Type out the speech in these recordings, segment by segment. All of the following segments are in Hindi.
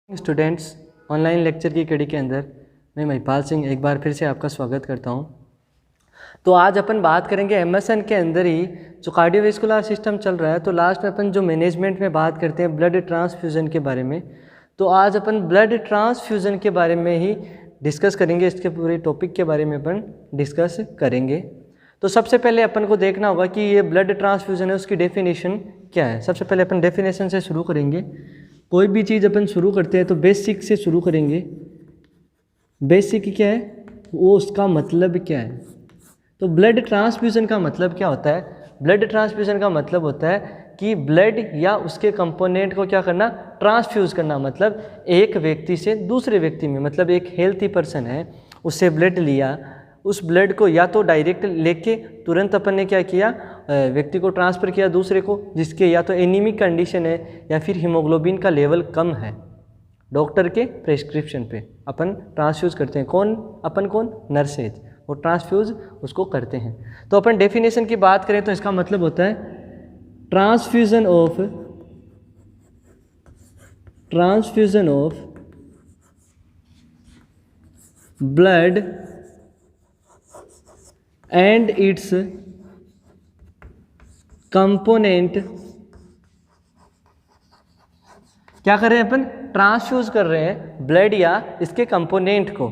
स्टूडेंट्स, ऑनलाइन लेक्चर की कड़ी के अंदर मैं महिपाल सिंह एक बार फिर से आपका स्वागत करता हूं। तो आज अपन बात करेंगे एमएसएन के अंदर ही जो कार्डियोवैस्कुलर सिस्टम चल रहा है। तो लास्ट में अपन जो मैनेजमेंट में बात करते हैं ब्लड ट्रांसफ्यूज़न के बारे में, तो आज अपन ब्लड ट्रांसफ्यूज़न के बारे में ही डिस्कस करेंगे। इसके पूरे टॉपिक के बारे में अपन डिस्कस करेंगे। तो सबसे पहले अपन को देखना होगा कि ये ब्लड ट्रांसफ्यूज़न है, उसकी डेफिनेशन क्या है। सबसे पहले अपन डेफिनेशन से शुरू करेंगे। कोई भी चीज़ अपन शुरू करते हैं तो बेसिक से शुरू करेंगे। बेसिक क्या है, वो उसका मतलब क्या है। तो ब्लड ट्रांसफ्यूज़न का मतलब क्या होता है? ब्लड ट्रांसफ्यूज़न का मतलब होता है कि ब्लड या उसके कंपोनेंट को क्या करना, ट्रांसफ्यूज़ करना। मतलब एक व्यक्ति से दूसरे व्यक्ति में, मतलब एक हेल्थी पर्सन है, उससे ब्लड लिया, उस ब्लड को या तो डायरेक्ट लेके तुरंत अपन ने क्या किया, व्यक्ति को ट्रांसफ़र किया दूसरे को, जिसके या तो एनीमिक कंडीशन है या फिर हीमोग्लोबिन का लेवल कम है। डॉक्टर के प्रेस्क्रिप्शन पे अपन ट्रांसफ्यूज़ करते हैं। कौन नर्सेज, वो ट्रांसफ्यूज़ उसको करते हैं। तो अपन डेफिनेशन की बात करें तो इसका मतलब होता है transfusion of blood and it's component. क्या कर रहे हैं अपन? ट्रांसफ्यूज कर रहे हैं ब्लड या इसके कंपोनेंट को।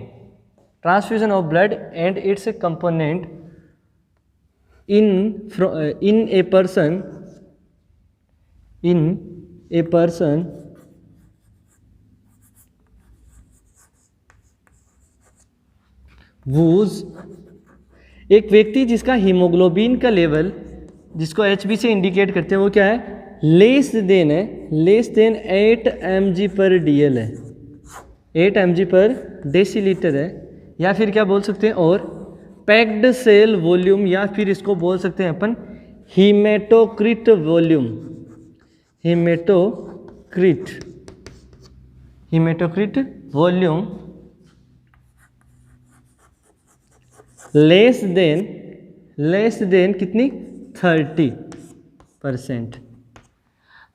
Transfusion of blood and it's component in a person whose, एक व्यक्ति जिसका हीमोग्लोबिन का लेवल, जिसको HB से इंडिकेट करते हैं, वो क्या है, लेस देन 8 mg/dl है, 8 mg/dL है। या फिर क्या बोल सकते हैं, और पैक्ड सेल वॉल्यूम, या फिर इसको बोल सकते हैं अपन haematocrit volume. Haematocrit volume less than कितनी, 30%।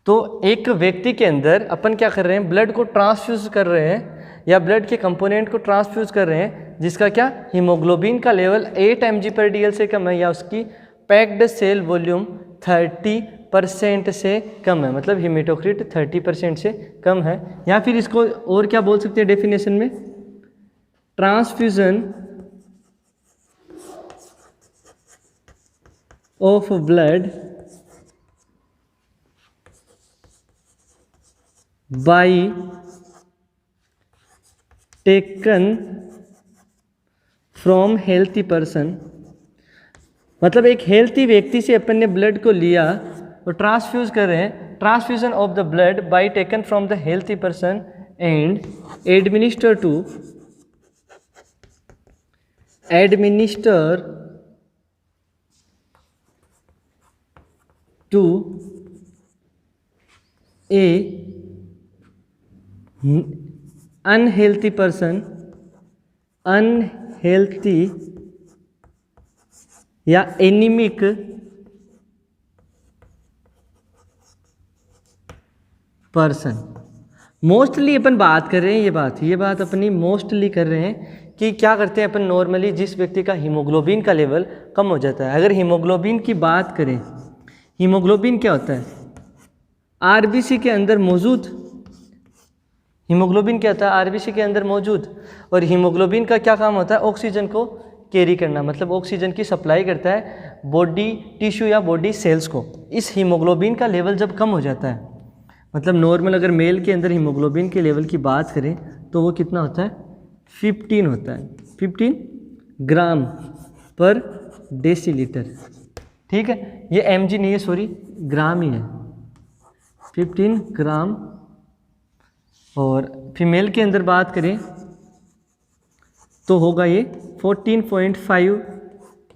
तो एक व्यक्ति के अंदर अपन क्या कर रहे हैं, ब्लड को ट्रांसफ्यूज कर रहे हैं या ब्लड के कंपोनेंट को ट्रांसफ्यूज कर रहे हैं, जिसका क्या, हीमोग्लोबिन का लेवल 8 mg/dl से कम है, या उसकी पैक्ड सेल वॉल्यूम 30% से कम है, मतलब हीमेटोक्रिट 30% से कम है। या फिर इसको और क्या बोल सकते हैं डेफिनेशन में, transfusion of blood by taken from healthy person. मतलब एक हेल्थी व्यक्ति से अपन ने ब्लड को लिया और ट्रांसफ्यूज कर रहे हैं। Transfusion of the blood by taken from the healthy person and administer to a unhealthy या एनीमिक पर्सन। मोस्टली अपन बात कर रहे हैं, ये बात अपनी मोस्टली कर रहे हैं कि क्या करते हैं अपन, नॉर्मली जिस व्यक्ति का हीमोग्लोबिन का लेवल कम हो जाता है। अगर हीमोग्लोबिन की बात करें, हीमोग्लोबिन क्या होता है, आरबीसी के अंदर मौजूद। हीमोग्लोबिन क्या होता है, आरबीसी के अंदर मौजूद। और हीमोग्लोबिन का क्या काम होता है, ऑक्सीजन को कैरी करना, मतलब ऑक्सीजन की सप्लाई करता है बॉडी टिश्यू या बॉडी सेल्स को। इस हीमोग्लोबिन का लेवल जब कम हो जाता है, मतलब नॉर्मल अगर मेल के अंदर हीमोग्लोबिन के लेवल की बात करें तो वो कितना होता है, 15 होता है, 15 ग्राम पर डेसीलीटर। ठीक है, ये mg नहीं है, सॉरी ग्राम ही है, 15 ग्राम। और फीमेल के अंदर बात करें तो होगा ये 14.5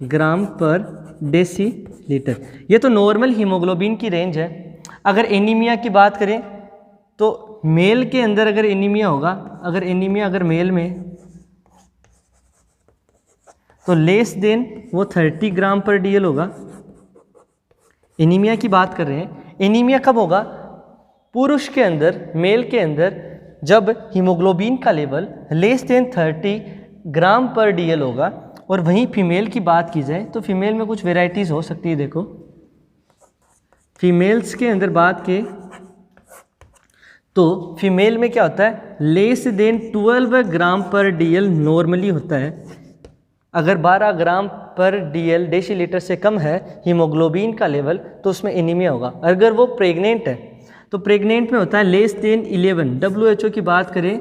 ग्राम पर डेसीलीटर। ये तो नॉर्मल हीमोग्लोबिन की रेंज है। अगर एनीमिया की बात करें तो मेल के अंदर अगर एनीमिया होगा, अगर मेल में, तो लेस देन वो 30 ग्राम पर DL होगा। एनीमिया की बात कर रहे हैं। एनीमिया कब होगा? पुरुष के अंदर, मेल के अंदर जब हीमोग्लोबिन का लेवल लेस देन 30 ग्राम पर DL होगा। और वहीं फीमेल की बात की जाए तो फीमेल में कुछ वेराइटीज़ हो सकती है। देखो फीमेल्स के अंदर बात के तो फीमेल में क्या होता है, लेस देन 12 ग्राम पर DL नॉर्मली होता है। अगर 12 ग्राम पर DL डेसीलीटर से कम है हीमोग्लोबिन का लेवल तो उसमें एनीमिया होगा। अगर वो प्रेग्नेंट है तो प्रेग्नेंट में होता है लेस देन 11। WHO की बात करें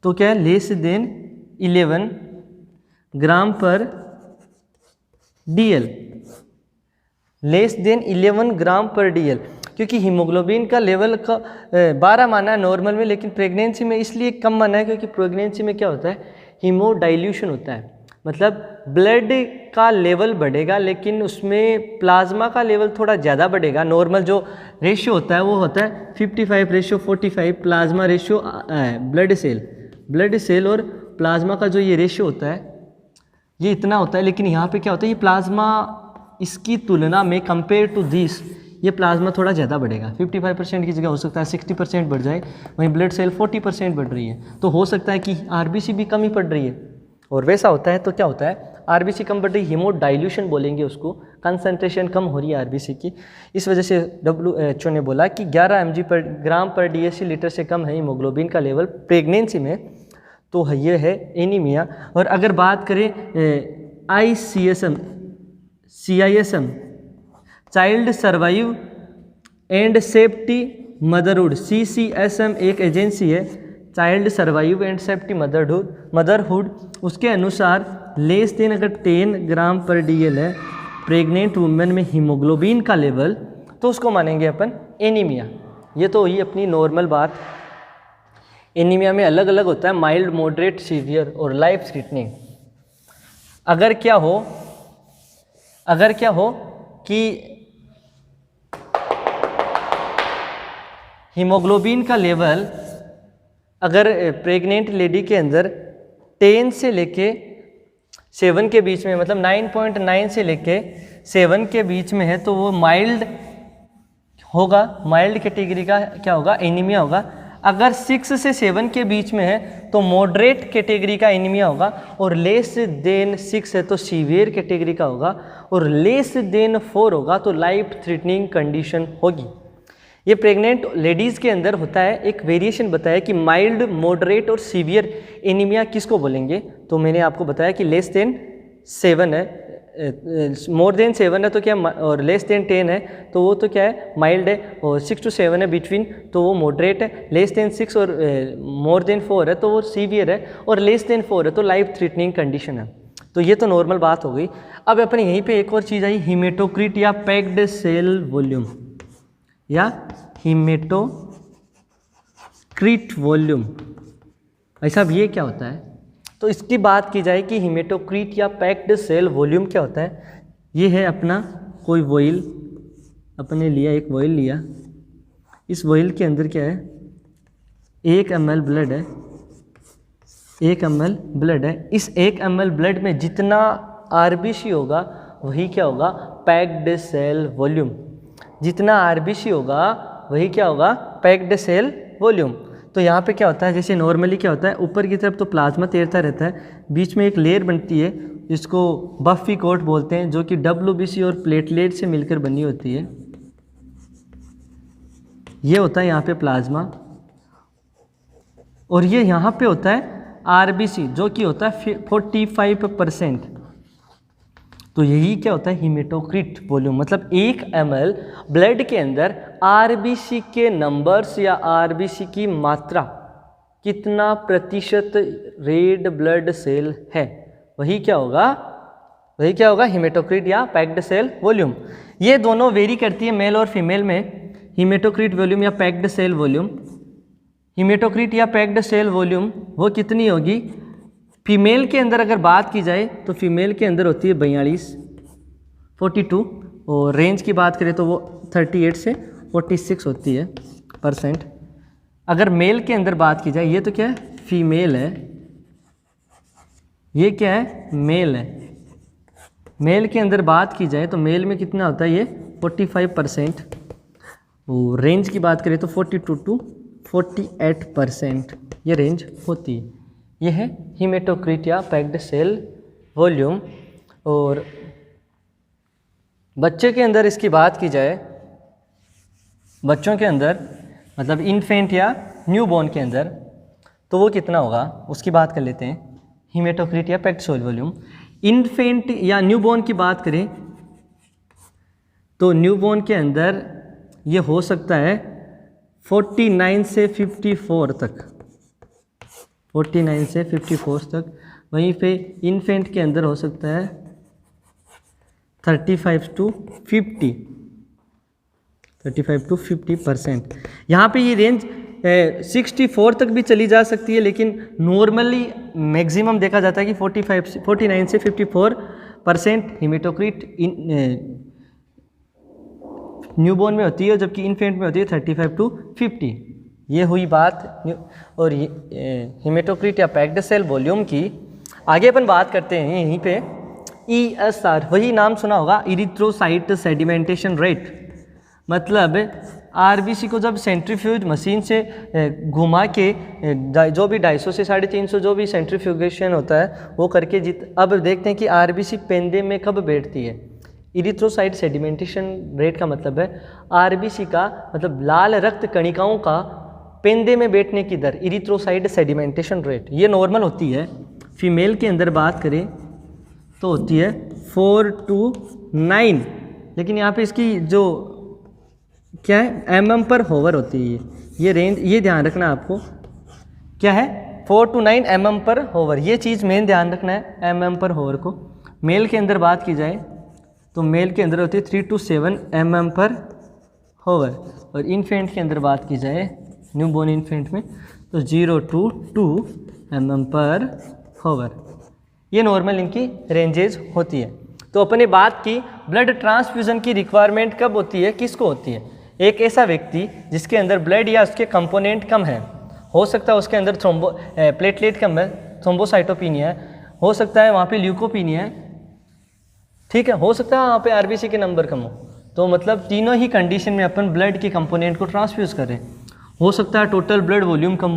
तो क्या है, लेस देन 11 ग्राम पर DL, लेस देन 11 ग्राम पर DL, क्योंकि हीमोग्लोबिन का लेवल का 12 माना है नॉर्मल में, लेकिन प्रेगनेंसी में इसलिए कम माना है क्योंकि प्रेगनेंसी में क्या होता है, हीमोडाइल्यूशन होता है। मतलब ब्लड का लेवल बढ़ेगा लेकिन उसमें प्लाज्मा का लेवल थोड़ा ज़्यादा बढ़ेगा। नॉर्मल जो रेशियो होता है वो होता है 55:45 प्लाज्मा रेशियो ब्लड सेल और प्लाज्मा का जो ये रेशियो होता है ये इतना होता है। लेकिन यहाँ पे क्या होता है, ये प्लाज्मा इसकी तुलना में कंपेयर टू दिस ये प्लाज्मा थोड़ा ज़्यादा बढ़ेगा। 55% की जगह हो सकता है 60% बढ़ जाए, वहीं ब्लड सेल 40% बढ़ रही है तो हो सकता है कि RBC भी कम ही पड़ रही है। और वैसा होता है तो क्या होता है, RBC कम बढ़ रही, हीमोडाइल्यूशन बोलेंगे उसको, कंसंट्रेशन कम हो रही है RBC की। इस वजह से WHO ने बोला कि 11 mg पर ग्राम पर डेसीलीटर से कम है हीमोग्लोबिन का लेवल प्रेगनेंसी में तो ये है एनीमिया। और अगर बात करें CISM child survive and safety motherhood, CCSM एक एजेंसी है, child survive and safety motherhood, उसके अनुसार लेस देन अगर 10 ग्राम पर DL है प्रेग्नेंट वुमेन में हीमोग्लोबिन का लेवल तो उसको मानेंगे अपन एनीमिया। ये तो हुई अपनी नॉर्मल बात। एनीमिया में अलग अलग होता है, माइल्ड, मॉडरेट, सीवियर और लाइफ थ्रेटनिंग। अगर क्या हो कि हीमोग्लोबिन का लेवल अगर प्रेग्नेंट लेडी के अंदर 10 से लेके 7 के बीच में, मतलब 9.9 से लेके 7 के बीच में है तो वो माइल्ड होगा, माइल्ड कैटेगरी का क्या होगा, एनीमिया होगा। अगर 6 से 7 के बीच में है तो मॉडरेट कैटेगरी का एनीमिया होगा, और लेस देन 6 है तो सीवियर कैटेगरी का होगा, और लेस देन 4 होगा तो लाइफ थ्रेटनिंग कंडीशन होगी। ये प्रेग्नेंट लेडीज़ के अंदर होता है। एक वेरिएशन बताया कि माइल्ड, मॉडरेट और सीवियर एनीमिया किसको बोलेंगे, तो मैंने आपको बताया कि लेस देन 7 है, मोर देन 7 है तो क्या, और लेस देन 10 है तो वो तो क्या है, माइल्ड है, और 6 to 7 है बिटवीन तो वो मॉडरेट है, लेस देन 6 और मोर देन 4 है तो वो सीवियर है, और लेस देन 4 है तो लाइफ थ्रेटनिंग कंडीशन है। तो ये तो नॉर्मल बात हो गई। अब अपने यहीं पे एक और चीज़ आई, हीमेटोक्रिट या पैक्ड सेल वॉल्यूम या हीमेटोक्रिट वॉल्यूम। ऐसा अब ये क्या होता है, तो इसकी बात की जाए कि हीमेटोक्रिट या पैक्ड सेल वॉल्यूम क्या होता है। ये है अपना कोई वॉइल, अपने लिया एक वॉइल लिया, इस वॉइल के अंदर क्या है, 1 ml ब्लड है, 1 ml ब्लड है। इस 1 ml ब्लड में जितना RBC होगा वही क्या होगा, पैक्ड सेल वॉल्यूम। जितना RBC होगा वही क्या होगा, पैक्ड सेल वॉल्यूम। तो यहाँ पे क्या होता है, जैसे नॉर्मली क्या होता है, ऊपर की तरफ तो प्लाज्मा तैरता रहता है, बीच में एक लेयर बनती है जिसको बफी कोट बोलते हैं, जो कि WBC और प्लेटलेट से मिलकर बनी होती है। ये होता है यहाँ पे प्लाज्मा, और ये यहाँ पे होता है RBC जो कि होता है 45%। तो यही क्या होता है, हीमेटोक्रिट वॉल्यूम। मतलब 1 ml ब्लड के अंदर RBC के नंबर्स या RBC की मात्रा, कितना प्रतिशत रेड ब्लड सेल है, वही क्या होगा, हीमेटोक्रिट या पैक्ड सेल वॉल्यूम। ये दोनों वेरी करती है मेल और फीमेल में, हीमेटोक्रिट वॉल्यूम या पैक्ड सेल वॉल्यूम। हीमेटोक्रिट या पैक्ड सेल वॉल्यूम वो कितनी होगी, फीमेल के अंदर अगर बात की जाए तो फीमेल के अंदर होती है 42 और रेंज की बात करें तो वो 38 से 46 होती है %। अगर मेल के अंदर बात की जाए, ये तो क्या है, फीमेल है, ये क्या है, मेल है। मेल के अंदर बात की जाए तो मेल में कितना होता है, ये 45%। और रेंज की बात करें तो 42 to 48% ये रेंज होती है। ये है हीमेटोक्रिट या पैक्ड सेल वॉल्यूम। और बच्चे के अंदर इसकी बात की जाए, बच्चों के अंदर मतलब इन्फेंट या न्यूबॉर्न के अंदर, तो वो कितना होगा उसकी बात कर लेते हैं। हीमेटोक्रिट या पैक्ड सेल वॉल्यूम, इन्फेंट या न्यूबॉर्न की बात करें तो न्यूबॉर्न के अंदर ये हो सकता है 49 से 54 तक, 49 से 54 तक। वहीं पे इन्फेंट के अंदर हो सकता है 35 to 50%। यहाँ पे ये रेंज 64 तक भी चली जा सकती है, लेकिन नॉर्मली मैक्सिमम देखा जाता है कि 49 से 54% हीमेटोक्रिट न्यूबॉर्न में होती है, जबकि इन्फेंट में होती है 35 to 50। ये हुई बात और हीमेटोक्रिट या पैक्ड सेल वॉल्यूम की। आगे अपन बात करते हैं यहीं पे ESR, वही नाम सुना होगा, इरिथ्रोसाइट सेडिमेंटेशन रेट। मतलब RBC को जब सेंट्रीफ्यूज मशीन से घुमा के जो भी 250 से 350 जो भी सेंट्रीफ्यूगेशन होता है वो करके अब देखते हैं कि RBC पेंदे में कब बैठती है। इरिथ्रोसाइट सेडिमेंटेशन रेट का मतलब है RBC का मतलब लाल रक्त कणिकाओं का पेंदे में बैठने की दर, इरिथ्रोसाइट सेडिमेंटेशन रेट। ये नॉर्मल होती है। फीमेल के अंदर बात करें तो होती है 4 to 9, लेकिन यहाँ पे इसकी जो क्या है mm पर होवर होती है। ये रेंज, ये ध्यान रखना आपको, क्या है 4 to 9 mm पर होवर, ये चीज़ मेन ध्यान रखना है mm पर होवर को। मेल के अंदर बात की जाए तो मेल के अंदर होती है 3 to 7 mm पर होवर, और इन्फेंट के अंदर बात की जाए न्यूबॉर्न इन्फेंट में तो 0 to 2 mm पर होवर। ये नॉर्मल इनकी रेंजेज होती है। तो अपने बात की ब्लड ट्रांसफ्यूज़न की रिक्वायरमेंट कब होती है, किसको होती है? एक ऐसा व्यक्ति जिसके अंदर ब्लड या उसके कंपोनेंट कम है, हो सकता है उसके अंदर प्लेटलेट कम है, थ्रोम्बोसाइटोपिनिया है, हो सकता है वहाँ पे ल्यूकोपिनिया है, ठीक है, हो सकता है वहाँ पे RBC के नंबर कम हो। तो मतलब तीनों ही कंडीशन में अपन ब्लड के कंपोनेंट को ट्रांसफ्यूज़ करें। हो सकता है टोटल ब्लड वॉल्यूम कम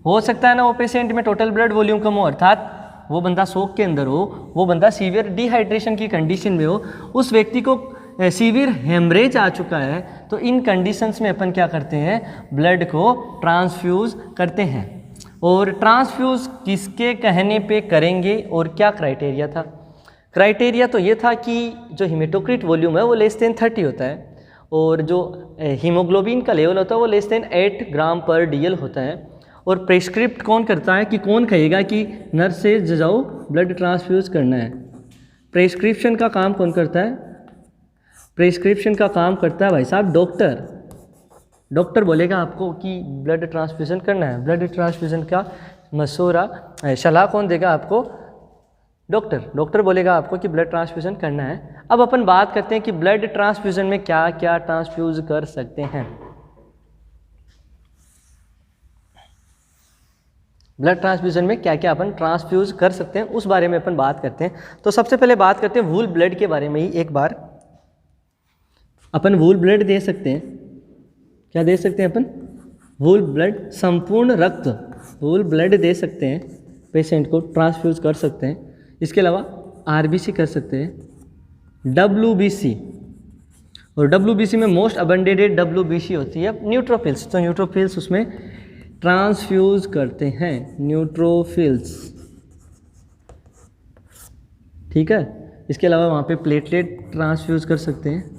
हो सकता है ना वो पेशेंट में टोटल ब्लड वॉल्यूम कम हो, अर्थात वो बंदा शोक के अंदर हो, वो बंदा सीवियर डिहाइड्रेशन की कंडीशन में हो, उस व्यक्ति को सीवियर हेमरेज आ चुका है। तो इन कंडीशंस में अपन क्या करते हैं, ब्लड को ट्रांसफ्यूज़ करते हैं। और ट्रांसफ्यूज़ किसके कहने पे करेंगे और क्या क्राइटेरिया था? क्राइटेरिया तो ये था कि जो हीमेटोक्रिट वॉल्यूम है वो लेस देन 30 होता है, और जो हीमोग्लोबिन का लेवल होता है वो लेस देन 8 ग्राम पर DL होता है। और प्रेस्क्रिप्ट कौन करता है कि कौन कहेगा कि नर्स से जाओ ब्लड ट्रांसफ्यूज़ करना है? प्रेस्क्रिप्शन का काम कौन करता है? प्रेस्क्रिप्शन का काम करता है भाई साहब डॉक्टर। डॉक्टर बोलेगा आपको कि ब्लड ट्रांसफ्यूज़न करना है। ब्लड ट्रांसफ्यूज़न का मशवरा सलाह कौन देगा आपको? डॉक्टर। डॉक्टर बोलेगा आपको कि ब्लड ट्रांसफ्यूज़न करना है। अब अपन बात करते हैं कि ब्लड ट्रांसफ्यूज़न में क्या क्या ट्रांसफ्यूज़ कर सकते हैं। ब्लड ट्रांसफ्यूज़न में क्या क्या अपन ट्रांसफ्यूज़ कर सकते हैं उस बारे में अपन बात करते हैं। तो सबसे पहले बात करते हैं वूल ब्लड के बारे में ही। एक बार अपन वूल ब्लड दे सकते हैं। क्या दे सकते हैं अपन? वूल ब्लड, संपूर्ण रक्त वूल ब्लड दे सकते हैं, पेशेंट को ट्रांसफ्यूज़ कर सकते हैं। इसके अलावा RBC कर सकते हैं, WBC, और WBC में मोस्ट अबंडेटेड WBC होती है न्यूट्रोफिल्स। तो न्यूट्रोफिल्स उसमें ट्रांसफ्यूज़ करते हैं, न्यूट्रोफिल्स, ठीक है। इसके अलावा वहाँ पे प्लेटलेट ट्रांसफ्यूज़ कर सकते हैं।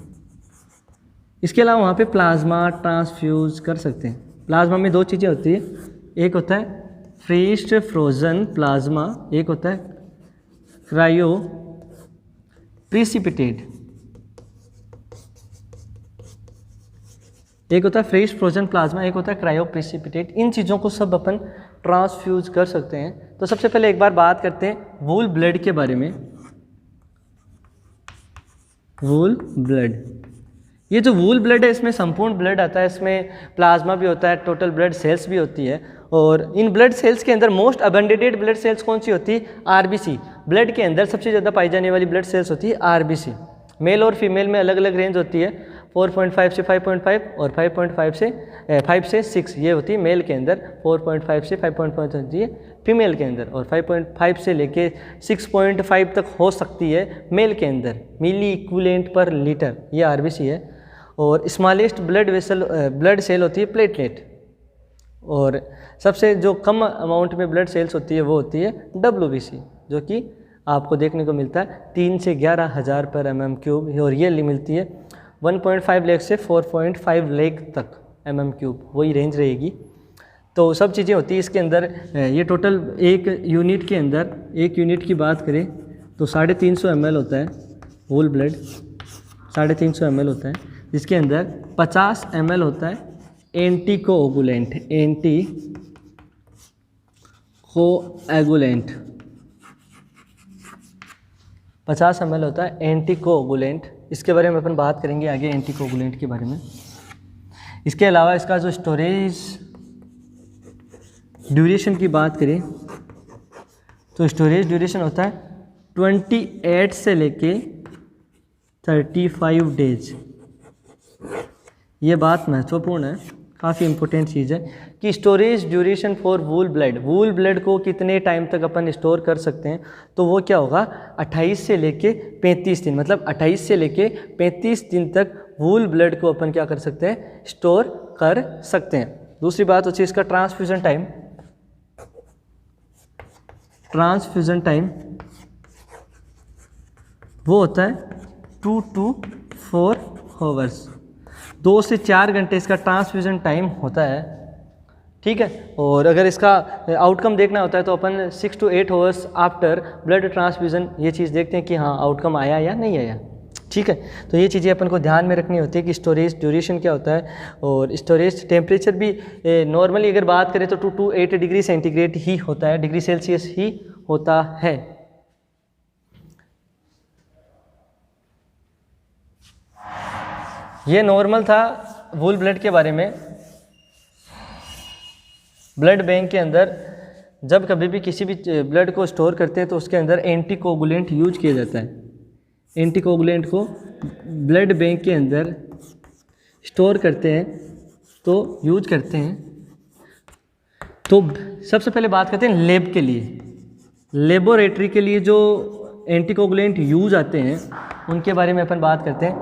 इसके अलावा वहाँ पे प्लाज्मा ट्रांसफ्यूज़ कर सकते हैं। प्लाज्मा में दो चीज़ें होती है, एक होता है फ्रीज़ फ्रोज़न प्लाज्मा, एक होता है क्रायो प्रिसिपिटेट। एक होता है फ्रेश फ्रोजन प्लाज्मा, एक होता है क्रायो प्रिसिपिटेट। इन चीज़ों को सब अपन ट्रांसफ्यूज़ कर सकते हैं। तो सबसे पहले एक बार बात करते हैं वूल ब्लड के बारे में। वूल ब्लड, ये जो वूल ब्लड है इसमें संपूर्ण ब्लड आता है, इसमें प्लाज्मा भी होता है, टोटल ब्लड सेल्स भी होती है। और इन ब्लड सेल्स के अंदर मोस्ट अबंडेटेड ब्लड सेल्स कौन सी होती है? RBC। ब्लड के अंदर सबसे ज़्यादा पाई जाने वाली ब्लड सेल्स होती है RBC। मेल और फीमेल में अलग अलग रेंज होती है, 4.5 से 5.5 और 5.5 से 5 से 6 ये होती है मेल के अंदर, 4.5 से 5.5 होती है फीमेल के अंदर, और 5.5 से लेके 6.5 तक हो सकती है मेल के अंदर मिली इक्विवेलेंट पर लीटर, ये आरबीसी है। और स्मॉलेस्ट ब्लड सेल होती है प्लेटलेट, और सबसे जो कम अमाउंट में ब्लड सेल्स होती है वो होती है डब्ल्यूबीसी, जो कि आपको देखने को मिलता है 3 से 11,000 पर mm3, और ये मिलती है 1.5 लाख से 4.5 लाख तक mm3, वही रेंज रहेगी। तो सब चीज़ें होती है इसके अंदर। ये टोटल एक यूनिट के अंदर, एक यूनिट की बात करें तो 350 ml होता है होल ब्लड, 350 ml होता है, जिसके अंदर 50 ml होता है एंटीकोएगुलेंट, 50 ml होता है एंटीकोएगुलेंट। इसके बारे में अपन बात करेंगे आगे, एंटीकोएगुलेंट के बारे में। इसके अलावा इसका जो स्टोरेज ड्यूरेशन की बात करें तो स्टोरेज ड्यूरेशन होता है 28 से लेके 35 डेज। ये बात महत्वपूर्ण है, काफ़ी इंपॉर्टेंट चीज़ है कि storage duration for wool blood को कितने टाइम तक अपन स्टोर कर सकते हैं, तो वो क्या होगा 28 से लेके 35 दिन, मतलब 28 से लेके 35 दिन तक वूल ब्लड को अपन क्या कर सकते हैं, स्टोर कर सकते हैं। दूसरी बात होती है इसका ट्रांसफ्यूज़न टाइम वो होता है 2 to 4 आवर्स, 2 से 4 घंटे इसका ट्रांसफ्यूज़न टाइम होता है, ठीक है। और अगर इसका आउटकम देखना होता है तो अपन 6 to 8 hours after blood transfusion ये चीज़ देखते हैं कि हाँ आउटकम आया या नहीं आया, ठीक है। तो ये चीज़ें अपन को ध्यान में रखनी होती है कि स्टोरेज ड्यूरेशन क्या होता है, और स्टोरेज टेम्परेचर भी नॉर्मली अगर बात करें तो 2 to 8 डिग्री सेंटीग्रेड ही होता है, डिग्री सेल्सियस ही होता है। ये नॉर्मल था वूल ब्लड के बारे में। ब्लड बैंक के अंदर जब कभी भी किसी भी ब्लड को स्टोर करते हैं तो उसके अंदर एंटीकोएगुलेंट यूज किया जाता है। एंटीकोएगुलेंट को ब्लड बैंक के अंदर स्टोर करते हैं तो यूज करते हैं। तो सबसे पहले बात करते हैं लैब के लिए, लेबोरेटरी के लिए जो एंटीकोएगुलेंट यूज आते हैं उनके बारे में अपन बात करते हैं।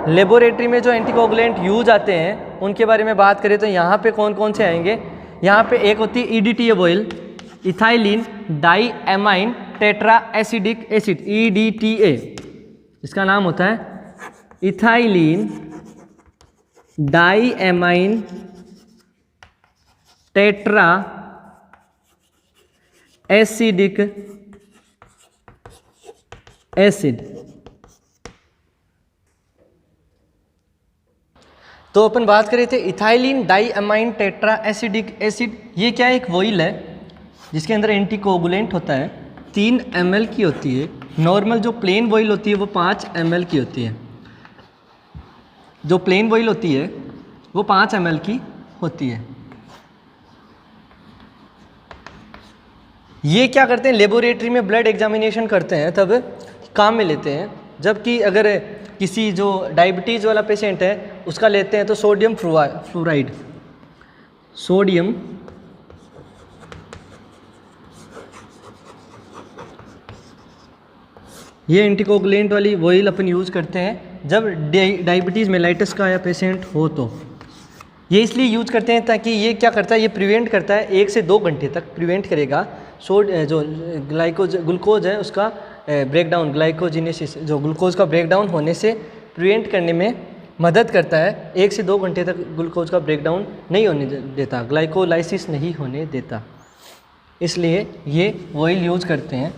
लेबोरेटरी में जो एंटीकोएगुलेंट यूज आते हैं उनके बारे में बात करें तो यहाँ पे कौन कौन से आएंगे। यहाँ पे एक होती है EDTA oil, ethylene di amine tetra acidic acid, EDTA, इसका नाम होता है ethylene di amine tetra acidic acid. तो अपन बात कर रहे थे ethylene di amine tetra acidic acid, ये क्या एक ऑयल है जिसके अंदर एंटीकोएगुलेंट होता है, 3 ml की होती है। नॉर्मल जो प्लेन ऑयल होती है वो 5 ml की होती है, जो प्लेन ऑयल होती है वो 5 ml की होती है। ये क्या करते हैं, लेबोरेटरी में ब्लड एग्जामिनेशन करते हैं तब काम में लेते हैं। जबकि अगर किसी जो डायबिटीज़ वाला पेशेंट है उसका लेते हैं तो सोडियम फ्लोराइड, सोडियम ये एंटीकोएगुलेंट वाली ऑयल अपन यूज़ करते हैं जब डायबिटीज़ मेलाइटिस का या पेशेंट हो। तो ये इसलिए यूज करते हैं ताकि ये क्या करता है, ये प्रिवेंट करता है 1 से 2 घंटे तक प्रिवेंट करेगा जो ग्लूकोज है उसका ब्रेकडाउन, ग्लाइकोजिनेसिस, जो ग्लूकोज का ब्रेकडाउन होने से प्रिवेंट करने में मदद करता है। 1 से 2 घंटे तक ग्लूकोज का ब्रेकडाउन नहीं होने देता, ग्लाइकोलाइसिस नहीं होने देता, इसलिए ये ऑयल यूज करते हैं।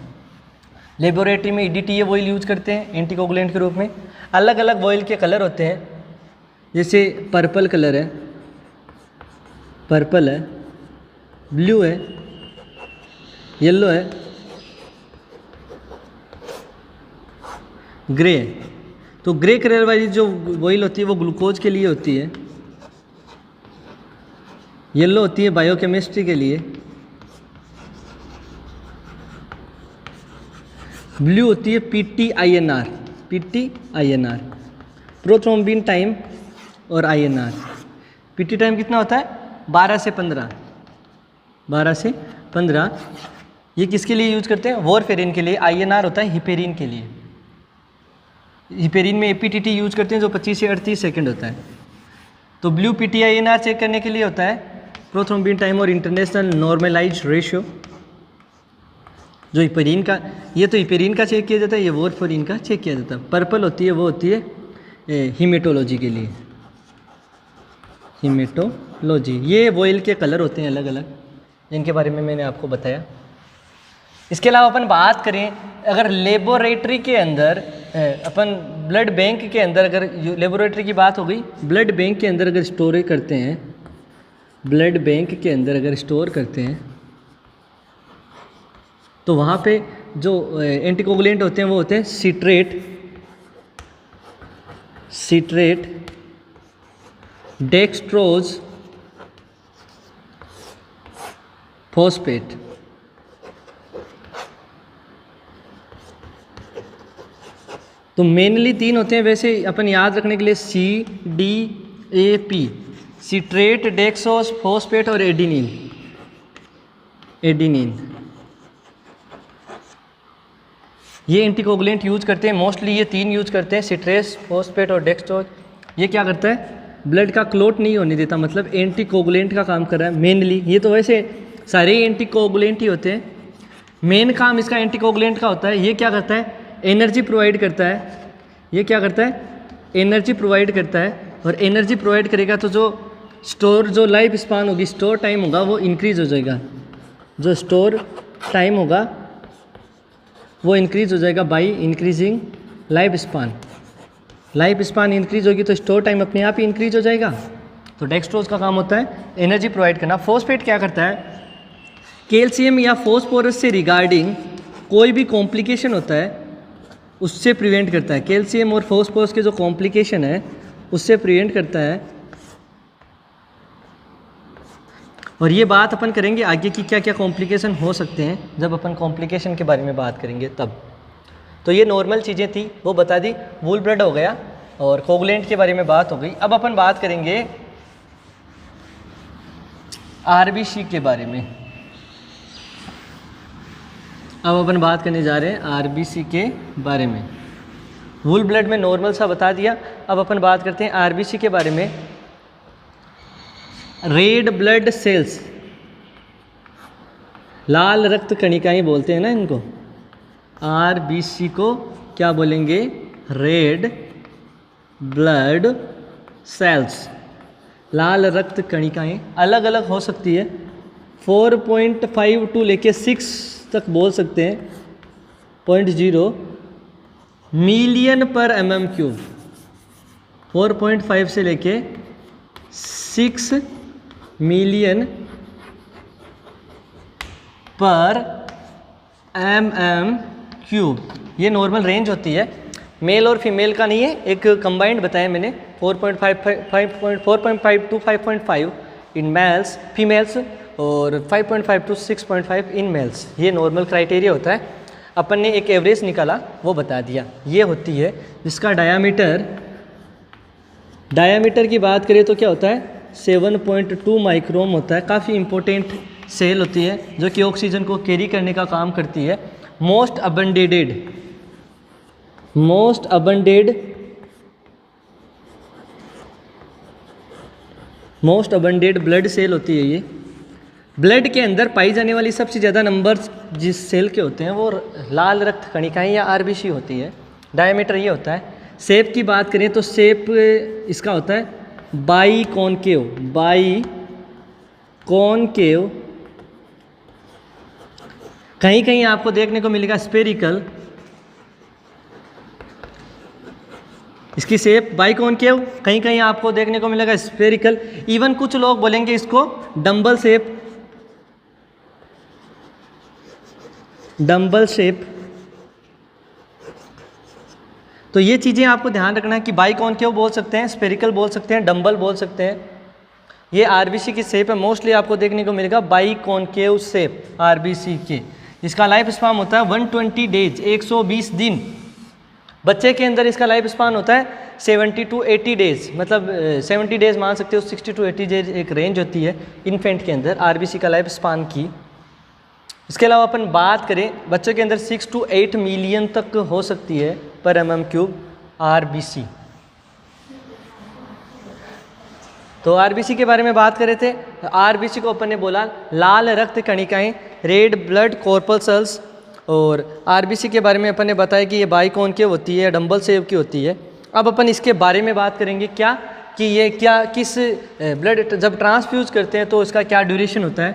लेबोरेटरी में ईडीटीए ऑयल यूज करते हैं एंटीकोएगुलेंट के रूप में। अलग अलग ऑयल के कलर होते हैं, जैसे पर्पल कलर है, पर्पल है, ब्लू है, येलो है, ग्रे है। तो ग्रे कलर वाली जो ऑयल होती है वो ग्लूकोज के लिए होती है, येलो होती है बायोकेमिस्ट्री के लिए, ब्लू होती है पीटीआईएनआर, प्रोथ्रोम्बिन टाइम और INR। PT टाइम कितना होता है? 12 से 15। 12 से 15 ये किसके लिए यूज करते हैं? वॉरफेरिन के लिए। INR होता है हिपेरिन के लिए। हिपेरिन में APTT यूज करते हैं जो 25 से 38 सेकंड होता है। तो ब्लू PT INR चेक करने के लिए होता है प्रोथ्रोम्बिन टाइम और इंटरनेशनल नॉर्मलाइज्ड रेशियो। जो हिपेरिन का, ये तो हिपेरिन का चेक किया जाता है, ये वॉरफेरिन का चेक किया जाता है। पर्पल होती है वो होती है हीमेटोलॉजी के लिए। हीमेटोलॉजी, ये वॉइल के कलर होते हैं अलग अलग, जिनके बारे में मैंने आपको बताया। इसके अलावा अपन बात करें, अगर लेबोरेटरी के अंदर अपन ब्लड बैंक के अंदर, अगर लेबोरेटरी की बात हो गई, ब्लड बैंक के अंदर अगर स्टोर करते हैं, ब्लड बैंक के अंदर अगर स्टोर करते हैं तो वहाँ पे जो एंटीकोगुलेंट होते हैं वो होते हैं सिट्रेट, डेक्सट्रोज, फॉस्फेट। तो मेनली 3 होते हैं, वैसे अपन याद रखने के लिए CDAP, सिट्रेट, डेक्सोस, फॉस्फेट और एडिनिन। ये एंटीकोगुलेंट यूज करते हैं, मोस्टली ये 3 यूज करते हैं, सिट्रेस, फॉस्फेट और डेक्सट्रोज। ये क्या करता है? ब्लड का क्लोट नहीं होने देता, मतलब एंटीकोगुलेंट का काम कर रहा है मेनली। ये तो वैसे सारे ही एंटीकोगुलेंट ही होते हैं, मेन काम इसका एंटीकोगुलेंट का होता है। ये क्या करता है? एनर्जी प्रोवाइड करता है। ये क्या करता है? एनर्जी प्रोवाइड करता है। और एनर्जी प्रोवाइड करेगा तो जो लाइफ स्पान होगी, स्टोर टाइम होगा, वो इंक्रीज हो जाएगा। जो स्टोर टाइम होगा वो इंक्रीज हो जाएगा by increasing life span. Life span increase होगी तो स्टोर टाइम अपने आप ही इंक्रीज हो जाएगा। तो डेक्सट्रोज का काम होता है एनर्जी प्रोवाइड करना। फॉस्फेट क्या करता है? कैल्शियम या फॉस्फोरस से रिगार्डिंग कोई भी कॉम्प्लिकेशन होता है उससे प्रिवेंट करता है। कैल्शियम और फॉस्फोरस के जो कॉम्प्लिकेशन है उससे प्रिवेंट करता है। और ये बात अपन करेंगे आगे की क्या क्या कॉम्प्लिकेशन हो सकते हैं, जब अपन कॉम्प्लिकेशन के बारे में बात करेंगे तब। तो ये नॉर्मल चीज़ें थी, वो बता दी। वूल ब्लड हो गया और कोगुलेंट के बारे में बात हो गई। अब अपन बात करेंगे RBC के बारे में। अब अपन बात करने जा रहे हैं RBC के बारे में। वूल ब्लड में नॉर्मल सा बता दिया। अब अपन बात करते हैं RBC के बारे में। रेड ब्लड सेल्स, लाल रक्त कणिकाएं बोलते हैं ना इनको। RBC को क्या बोलेंगे? रेड ब्लड सेल्स, लाल रक्त कणिकाएं। अलग अलग हो सकती है, 4.5 टू लेके 6 तक बोल सकते हैं, 0.0 मिलियन पर mm³। 4.5 से लेके 6 मिलियन पर mm³। ये नॉर्मल रेंज होती है, मेल और फीमेल का नहीं है, एक कंबाइंड बताया मैंने। 4.5 टू 5.5 इन मेल्स, फीमेल्स, और 5.5 टू 6.5 इन मेल्स। ये नॉर्मल क्राइटेरिया होता है। अपन ने एक एवरेज निकाला, वो बता दिया। ये होती है जिसका डायामीटर की बात करें तो क्या होता है? 7.2 माइक्रोन होता है। काफ़ी इंपॉर्टेंट सेल होती है जो कि ऑक्सीजन को कैरी करने का काम करती है। मोस्ट अबंडेड ब्लड सेल होती है ये। ब्लड के अंदर पाई जाने वाली सबसे ज़्यादा नंबर्स जिस सेल के होते हैं वो लाल रक्त कणिकाएं या RBC होती है। डायमीटर ये होता है। शेप की बात करें तो शेप इसका होता है बाई कॉनकेव। कहीं कहीं आपको देखने को मिलेगा स्फेरिकल। इसकी शेप बाई कॉनकेव, कहीं कहीं आपको देखने को मिलेगा स्फेरिकल। इवन कुछ लोग बोलेंगे इसको डंबल शेप। तो ये चीज़ें आपको ध्यान रखना है कि बाई कॉनकेव बोल सकते हैं, स्फेरिकल बोल सकते हैं, डंबल बोल सकते हैं। ये RBC की शेप है, मोस्टली आपको देखने को मिलेगा बाई कॉनकेव शेप RBC के। इसका लाइफ स्पैन होता है 120 डेज, 120 दिन। बच्चे के अंदर इसका लाइफ स्पान होता है 70 to 80 डेज़, मतलब 70 डेज़ मान सकते हो, 60 to 80 डेज एक रेंज होती है इन्फेंट के अंदर आरबीसी का लाइफ स्पान की। इसके अलावा अपन बात करें बच्चे के अंदर 6 to 8 मिलियन तक हो सकती है पर mm³ आरबीसी। तो आरबीसी के बारे में बात कर रहे थे। आरबीसी को अपन ने बोला लाल रक्त कणिकाएं, रेड ब्लड कॉर्पल्सल्स, और आरबीसी के बारे में अपन ने बताया कि ये बाइकॉन्केव होती है, डंबल शेप की होती है। अब अपन इसके बारे में बात करेंगे क्या कि ये क्या किस ब्लड जब ट्रांसफ्यूज करते हैं तो इसका क्या ड्यूरेशन होता है।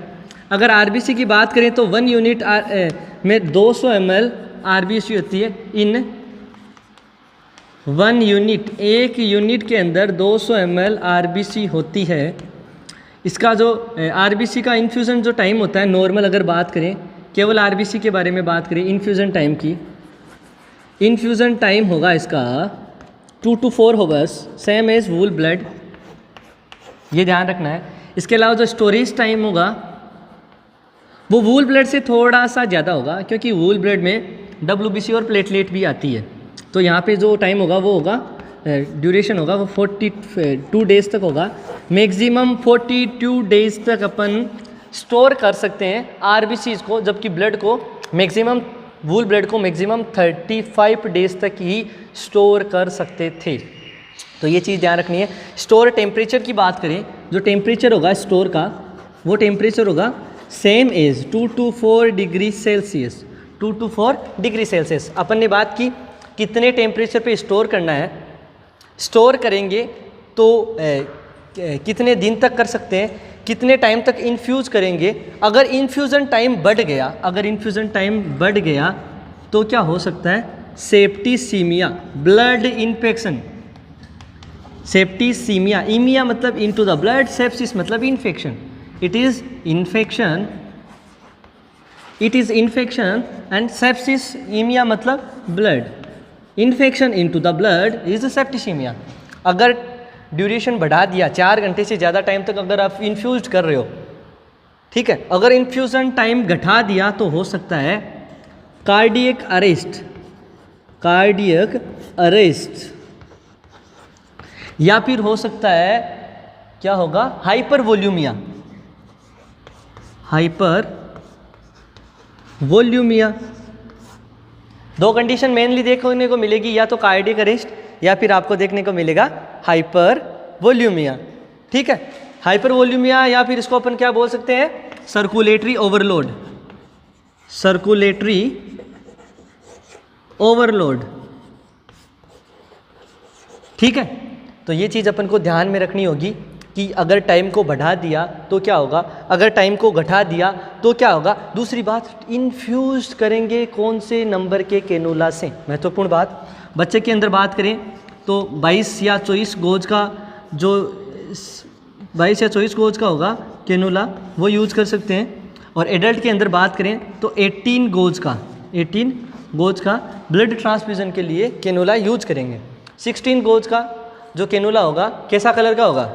अगर आरबीसी की बात करें तो 1 यूनिट में 200 ml आरबीसी होती है। इन 1 यूनिट, एक यूनिट के अंदर 200 ml आरबीसी होती है। इसका जो आरबीसी का इन्फ्यूज़न जो टाइम होता है नॉर्मल, अगर बात करें केवल आरबीसी के बारे में बात करें इन्फ्यूज़न टाइम की, इन्फ्यूज़न टाइम होगा इसका 2 to 4 होगा, सेम एज वूल ब्लड, ये ध्यान रखना है। इसके अलावा जो स्टोरेज टाइम होगा वो वूल ब्लड से थोड़ा सा ज़्यादा होगा, क्योंकि वूल ब्लड में डब्ल्यूबीसी और प्लेटलेट भी आती है। तो यहाँ पे जो टाइम होगा वो होगा, ड्यूरेशन होगा वो 42 डेज़ तक होगा। मैक्सिमम 42 डेज़ तक अपन स्टोर कर सकते हैं आरबीसीज को, जबकि ब्लड को मैक्सिमम, वूल ब्लड को मैक्सिमम 35 डेज़ तक ही स्टोर कर सकते थे। तो ये चीज़ ध्यान रखनी है। स्टोर टेम्परेचर की बात करें, जो टेम्परेचर होगा स्टोर का वो टेम्परेचर होगा same as 2 to 4 degree Celsius, 2 to 4 degree Celsius. अपन ने बात की कितने टेम्परेचर पे स्टोर करना है, स्टोर करेंगे तो कितने दिन तक कर सकते हैं, कितने टाइम तक इन्फ्यूज़ करेंगे। अगर इन्फ्यूज़न टाइम बढ़ गया, अगर इन्फ्यूज़न टाइम बढ़ गया तो क्या हो सकता है, septicaemia, blood infection. Septicaemia, aemia मतलब इनटू द ब्लड, सेप्सिस मतलब infection. It is infection, it is infection and sepsis, aemia मतलब blood, infection into the blood is septicaemia. अगर ड्यूरेशन बढ़ा दिया, 4 घंटे से ज़्यादा टाइम तक अगर आप इन्फ्यूज कर रहे हो, ठीक है, अगर इन्फ्यूज़न टाइम घटा दिया तो हो सकता है कार्डियक अरेस्ट, कार्डियक अरेस्ट, या फिर हो सकता है क्या होगा, हाइपर वॉल्यूमिया, हाइपर वॉल्यूमिया। 2 कंडीशन मेनली देखने को मिलेगी, या तो कार्डियक अरेस्ट या फिर आपको देखने को मिलेगा हाइपर वॉल्यूमिया। ठीक है, हाइपर वॉल्यूमिया, या फिर इसको अपन क्या बोल सकते हैं, सर्कुलेटरी ओवरलोड, सर्कुलेटरी ओवरलोड। ठीक है, तो ये चीज़ अपन को ध्यान में रखनी होगी कि अगर टाइम को बढ़ा दिया तो क्या होगा, अगर टाइम को घटा दिया तो क्या होगा। दूसरी बात, इन्फ्यूज करेंगे कौन से नंबर के कैनुला से, महत्वपूर्ण बात। बच्चे के अंदर बात करें तो 22 या 24 गोज का, जो 22 या 24 गोज का होगा कैनुला, वो यूज़ कर सकते हैं। और एडल्ट के अंदर बात करें तो 18 गोज का, 18 गोज का ब्लड ट्रांसफ्यूजन के लिए कैनुला यूज करेंगे। 16 गोज का जो कैनुला होगा कैसा कलर का होगा,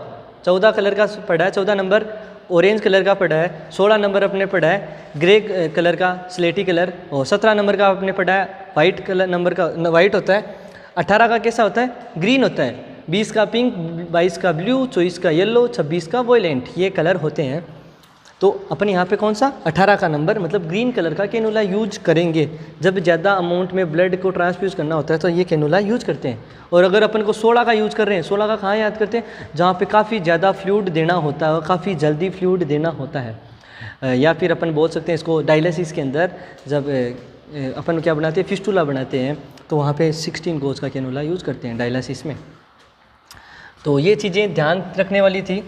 14 कलर का पड़ा है, 14 नंबर ऑरेंज कलर का पड़ा है, 16 नंबर अपने पड़ा है ग्रे कलर का, स्लेटी कलर, और 17 नंबर का अपने पड़ा है वाइट कलर, नंबर का वाइट होता है। 18 का कैसा होता है, ग्रीन होता है। 20 का पिंक, 22 का ब्लू, 24 का येलो, 26 का वॉयलेंट, ये कलर होते हैं। तो अपन यहाँ पे कौन सा, 18 का नंबर मतलब ग्रीन कलर का कैनुला यूज करेंगे। जब ज़्यादा अमाउंट में ब्लड को ट्रांसफ्यूज करना होता है तो ये कैनुला यूज करते हैं। और अगर अपन को 16 का यूज कर रहे हैं, 16 का कहाँ याद करते हैं, जहाँ पे काफ़ी ज़्यादा फ्लूइड देना होता है, काफ़ी जल्दी फ्लूइड देना होता है। या फिर अपन बोल सकते हैं इसको डायलिसिस के अंदर जब अपन क्या बनाते हैं, फिस्टुला बनाते हैं, तो वहाँ पे 16 गोज का कैनुला यूज़ करते हैं डायलिसिस में। तो ये चीज़ें ध्यान रखने वाली थी।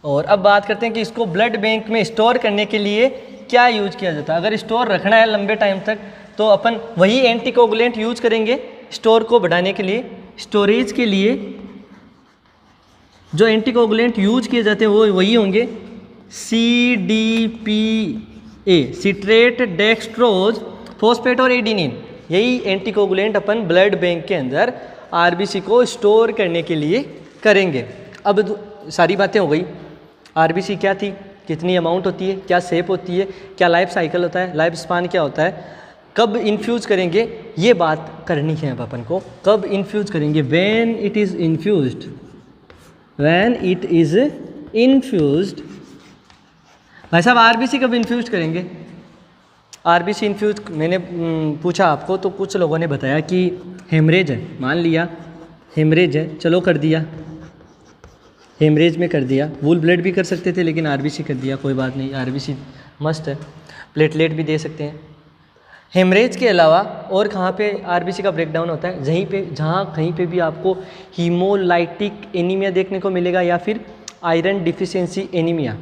और अब बात करते हैं कि इसको ब्लड बैंक में स्टोर करने के लिए क्या यूज किया जाता है। अगर स्टोर रखना है लंबे टाइम तक तो अपन वही एंटीकोगुलेंट यूज करेंगे स्टोर को बढ़ाने के लिए। स्टोरेज के लिए जो एंटीकोगुलेंट यूज किए जाते हैं वो वही होंगे CDPA, सिट्रेट डेक्सट्रोज फॉस्फेट और एडिनिन। यही एंटीकोगुलेंट अपन ब्लड बैंक के अंदर आरबीसी को स्टोर करने के लिए करेंगे। अब सारी बातें हो गई, आरबीसी क्या थी, कितनी अमाउंट होती है, क्या शेप होती है, क्या लाइफ साइकिल होता है, लाइफ स्पान क्या होता है। कब इन्फ्यूज़ करेंगे ये बात करनी है अब अपन को। कब इन्फ्यूज़ करेंगे? When it is infused, when it is infused. भाई साहब आरबीसी कब इन्फ्यूज करेंगे? आरबीसी इन्फ्यूज मैंने पूछा आपको तो कुछ लोगों ने बताया कि हेमरेज है, मान लिया हेमरेज है, चलो कर दिया, हेमरेज में कर दिया। वूल ब्लड भी कर सकते थे लेकिन आरबीसी कर दिया, कोई बात नहीं, आरबीसी मस्ट है। प्लेटलेट भी दे सकते हैं। हेमरेज के अलावा और कहाँ पे आरबीसी का ब्रेकडाउन होता है? जहीं पे जहाँ कहीं पे भी आपको हीमोलाइटिक एनीमिया देखने को मिलेगा या फिर iron deficiency anaemia.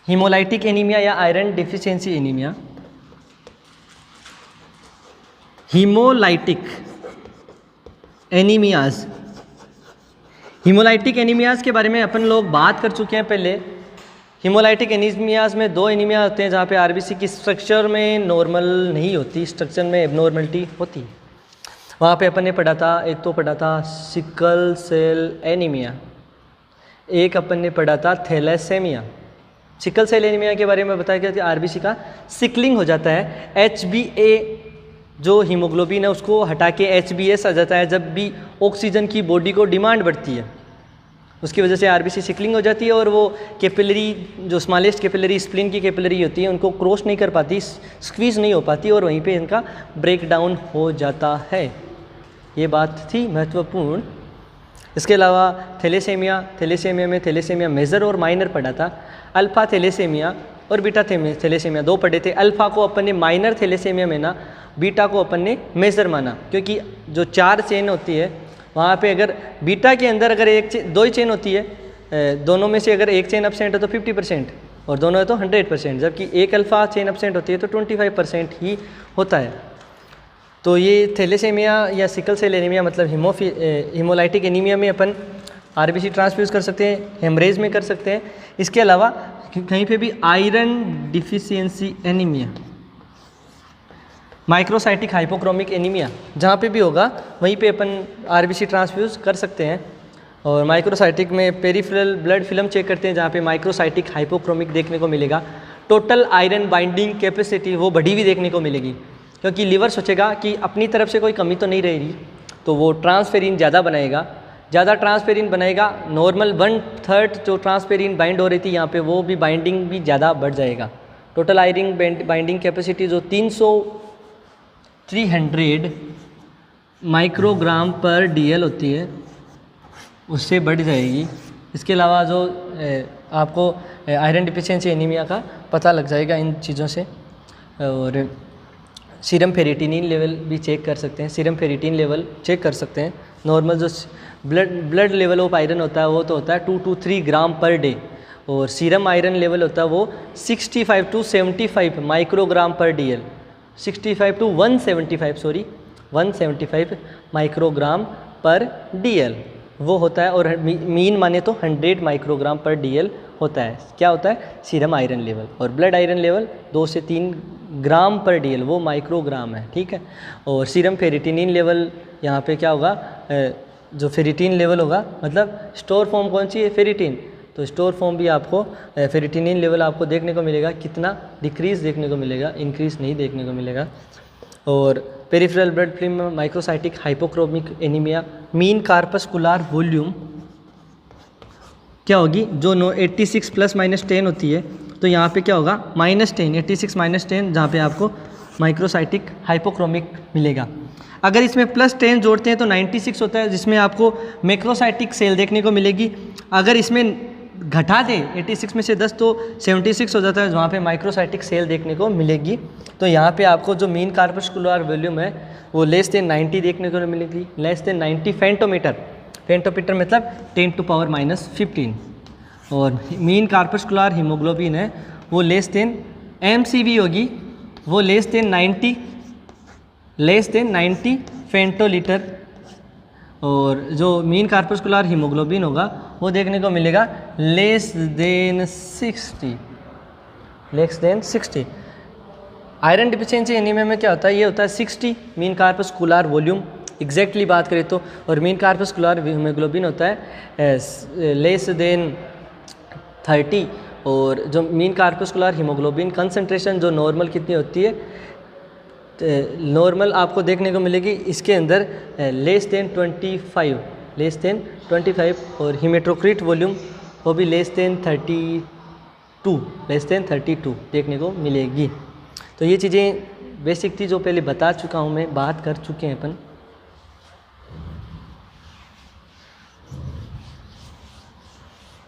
Haemolytic anaemia या iron deficiency anaemia. Haemolytic anaemias, haemolytic anaemias के बारे में अपन लोग बात कर चुके हैं पहले। हीमोलाइटिक एनीमियाज में दो एनीमिया होते हैं जहाँ पे आरबीसी की स्ट्रक्चर में नॉर्मल नहीं होती, स्ट्रक्चर में एबनॉर्मलिटी होती है। वहाँ पे अपन ने पढ़ा था, एक तो पढ़ा था सिकल सेल एनीमिया, एक अपन ने पढ़ा था थैलेसेमिया। सिकल सेल एनीमिया के बारे में बताया गया कि आरबीसी का सिकलिंग हो जाता है, एचबीए जो हीमोग्लोबिन है उसको हटा के एचबीएस आ जाता है जब भी ऑक्सीजन की बॉडी को डिमांड बढ़ती है, उसकी वजह से आरबीसी सिकलिंग हो जाती है और वो कैपिलरी जो स्मॉलेस्ट कैपिलरी स्प्लीन की कैपिलरी होती है उनको क्रॉस नहीं कर पाती, स्क्वीज नहीं हो पाती और वहीं पे इनका ब्रेक डाउन हो जाता है। ये बात थी महत्वपूर्ण। इसके अलावा थैलेसेमिया, थैलेसेमिया में थैलेसेमिया मेजर और माइनर पढ़ा था। अल्फा थैलेसेमिया और बीटा थैलेसेमिया दो पढ़े थे। अल्फा को अपन ने माइनर थैलेसेमिया में ना, बीटा को अपन ने मेजर माना, क्योंकि जो 4 चेन होती है वहाँ पे अगर बीटा के अंदर अगर दो ही चेन होती है, दोनों में से अगर एक चेन एब्सेंट है तो 50% और दोनों है तो 100%, जबकि एक अल्फा चेन एब्सेंट होती है तो 25% ही होता है। तो ये थैलेसेमिया या सिकल सेल एनीमिया मतलब हीमोलाइटिक एनीमिया में अपन आरबीसी ट्रांसफ्यूज़ कर सकते हैं, हेमरेज में कर सकते हैं। इसके अलावा कहीं पे भी iron deficiency anaemia, microcytic hypochromic anaemia जहाँ पे भी होगा वहीं पे अपन आरबीसी ट्रांसफ्यूज़ कर सकते हैं। और माइक्रोसाइटिक में पेरिफेरल ब्लड फिल्म चेक करते हैं जहाँ पे माइक्रोसाइटिक हाइपोक्रोमिक देखने को मिलेगा। टोटल आयरन बाइंडिंग कैपेसिटी वो बढ़ी हुई देखने को मिलेगी, क्योंकि लीवर सोचेगा कि अपनी तरफ से कोई कमी तो नहीं रहेगी, तो वो ट्रांसफेरिन ज़्यादा बनाएगा, ज़्यादा ट्रांसफेरिन बनाएगा। नॉर्मल 1/3 जो ट्रांसफेरिन बाइंड हो रही थी यहाँ पे वो भी बाइंडिंग भी ज़्यादा बढ़ जाएगा। टोटल आयरन बाइंडिंग कैपेसिटी जो 300 माइक्रोग्राम पर डीएल होती है उससे बढ़ जाएगी। इसके अलावा जो आपको आयरन डिफिशियंसी एनीमिया का पता लग जाएगा इन चीज़ों से। और सीरम फेरिटिनिन लेवल भी चेक कर सकते हैं, सीरम फेरिटिन लेवल चेक कर सकते हैं। नॉर्मल जो ब्लड लेवल ऑफ आयरन होता है वो तो होता है 2 to 3 ग्राम पर डे, और सीरम आयरन लेवल होता है वो 65 to 75 माइक्रोग्राम पर डीएल, 65 to 175 माइक्रोग्राम पर डीएल वो होता है। और मीन माने तो 100 माइक्रोग्राम पर डीएल होता है। क्या होता है? Serum iron level. और ब्लड आयरन लेवल 2 से 3 ग्राम पर डीएल, वो माइक्रोग्राम है, ठीक है। और सीरम फेरिटिनिन लेवल यहाँ पे क्या होगा, जो फेरिटिन लेवल होगा मतलब स्टोर फॉर्म कौन सी है? फेरिटिन। तो स्टोर फॉर्म भी आपको फेरिटिनिन लेवल आपको देखने को मिलेगा कितना डिक्रीज़ देखने को मिलेगा, इंक्रीज़ नहीं देखने को मिलेगा। और पेरिफेरल ब्लड फिल्म में microcytic hypochromic anaemia, mean corpuscular volume क्या होगी? जो 86 ± 10 होती है, तो यहाँ पे क्या होगा? -10, 86 - 10, जहाँ पे आपको माइक्रोसाइटिक हाइपोक्रोमिक मिलेगा। अगर इसमें +10 जोड़ते हैं तो 96 होता है, जिसमें आपको मैक्रोसाइटिक सेल देखने को मिलेगी। अगर इसमें घटा दे 86 में से 10 तो 76 हो जाता है, जहाँ पे माइक्रोसाइटिक सेल देखने को मिलेगी। तो यहाँ पे आपको जो मीन कार्पस्कुलर वॉल्यूम है वो <90 देखने को मिलेगी, <90 फेंटोमीटर। फेंटोमीटर मतलब 10⁻⁻15। और मीन कार्पस्कुलर हीमोग्लोबिन है वो MCV होगी, वो <90 फेंटोलीटर। और जो मीन कार्पस्कुलर हीमोग्लोबिन होगा वो देखने को मिलेगा <60। आयरन डिफिशियंसी एनीमिया में क्या होता है? ये होता है 60 मीन कार्पस्कुलर वॉल्यूम एग्जैक्टली बात करें तो। और मीन कार्पस्कुलर हीमोग्लोबिन होता है <30। और जो मीन कार्पस्कुलर हीमोग्लोबिन कंसंट्रेशन जो नॉर्मल कितनी होती है? नॉर्मल आपको देखने को मिलेगी इसके अंदर लेस देन 25 और हीमेटोक्रिट वॉल्यूम वो भी लेस देन 32 देखने को मिलेगी। तो ये चीज़ें बेसिक थी जो पहले बता चुका हूँ मैं, बात कर चुके हैं अपन।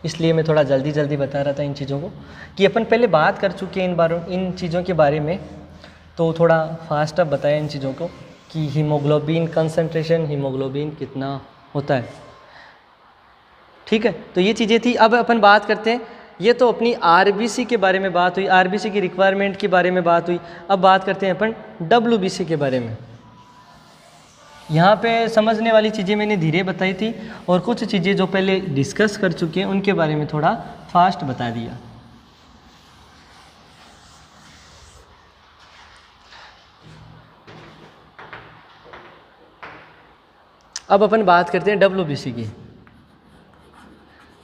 इसलिए मैं थोड़ा जल्दी बता रहा था इन चीज़ों को कि अपन पहले बात कर चुके हैं इन चीज़ों के बारे में, तो थोड़ा फास्ट अब बताया इन चीज़ों को कि हीमोग्लोबिन कंसंट्रेशन, हीमोग्लोबिन कितना होता है। ठीक है, तो ये चीज़ें थी। अब अपन बात करते हैं, ये तो अपनी आरबीसी के बारे में बात हुई, आरबीसी की रिक्वायरमेंट के बारे में बात हुई। अब बात करते हैं अपन डब्ल्यूबीसी के बारे में। यहाँ पे समझने वाली चीज़ें मैंने धीरे बताई थी और कुछ चीज़ें जो पहले डिस्कस कर चुके हैं उनके बारे में थोड़ा फास्ट बता दिया। अब अपन बात करते हैं डब्ल्यूबीसी की,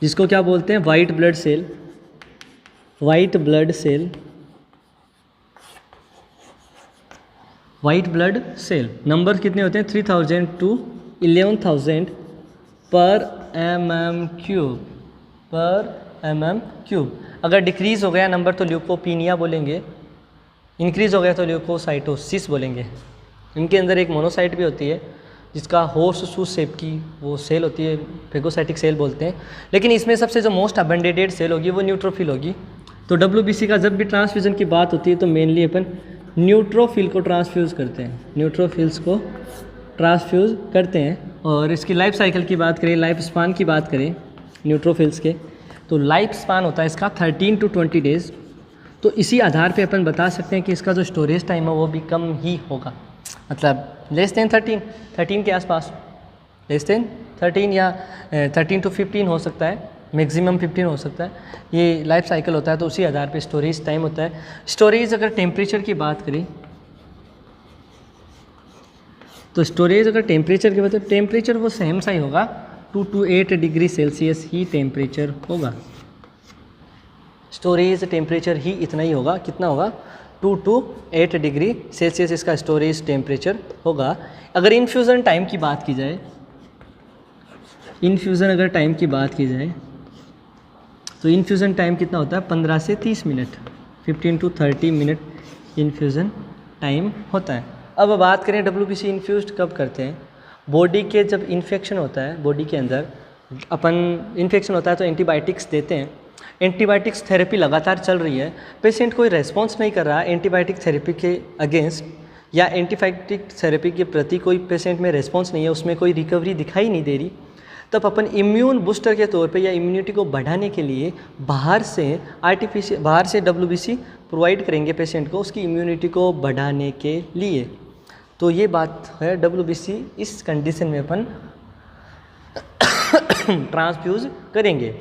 जिसको क्या बोलते हैं, white blood cell. White blood cell number कितने होते हैं, 3000 to 11,000 पर mm क्यूब। अगर डिक्रीज़ हो गया नंबर तो ल्यूकोपीनिया बोलेंगे, इंक्रीज़ हो गया तो ल्यूकोसाइटोसिस बोलेंगे। इनके अंदर एक मोनोसाइट भी होती है जिसका हॉर्स शू शेप की वो सेल होती है, फेगोसाइटिक सेल बोलते हैं। लेकिन इसमें सबसे जो मोस्ट अबंडेटेड सेल होगी वो न्यूट्रोफिल होगी। तो डब्ल्यूबीसी का जब भी ट्रांसफ्यूज़न की बात होती है तो मेनली अपन न्यूट्रोफिल को ट्रांसफ्यूज़ करते हैं, न्यूट्रोफिल्स को ट्रांसफ्यूज़ करते हैं। और इसकी लाइफ साइकिल की बात करें, लाइफ स्पान की बात करें न्यूट्रोफिल्स के, तो लाइफ स्पान होता है इसका 13 to 20 डेज़। तो इसी आधार पे अपन बता सकते हैं कि इसका जो स्टोरेज टाइम है वो भी कम ही होगा, मतलब लेस देन 13 के आसपास, लेस देन 13 या 13 to 15 हो सकता है, मैक्सिमम 15 हो सकता है। ये लाइफ साइकिल होता है, तो उसी आधार पे स्टोरेज टाइम होता है। स्टोरेज अगर टेम्परेचर की बात करें तो स्टोरेज अगर टेम्परेचर की बात करें, टेम्परेचर वो सेम सा ही होगा, 2 to 8 degree Celsius he temperature होगा। स्टोरेज टेम्परेचर ही इतना ही होगा, कितना होगा, 2 to 8 डिग्री सेल्सियस इसका स्टोरेज टेम्परेचर होगा। अगर इन्फ्यूज़न टाइम की बात की जाए, इन्फ्यूज़न अगर टाइम की बात की जाए तो इन्फ्यूज़न टाइम कितना होता है, 15 से 30 minute, 15 to 30 minute infusion time होता है। अब बात करें डब्ल्यूबीसी इन्फ्यूज़ कब करते हैं, बॉडी के जब इन्फेक्शन होता है, बॉडी के अंदर अपन इन्फेक्शन होता है तो एंटीबायोटिक्स देते हैं। एंटीबायोटिक्स थेरेपी लगातार चल रही है, पेशेंट कोई रेस्पॉन्स नहीं कर रहा एंटीबायोटिक थेरेपी के अगेंस्ट, या एंटीबायोटिक थेरेपी के प्रति कोई पेशेंट में रेस्पॉन्स नहीं है, उसमें कोई रिकवरी दिखाई नहीं दे रही, तब अपन इम्यून बूस्टर के तौर पे या इम्यूनिटी को बढ़ाने के लिए बाहर से डब्ल्यूबीसी प्रोवाइड करेंगे पेशेंट को, उसकी इम्यूनिटी को बढ़ाने के लिए। तो ये बात है डब्ल्यूबीसी, इस कंडीशन में अपन ट्रांसफ्यूज़ करेंगे।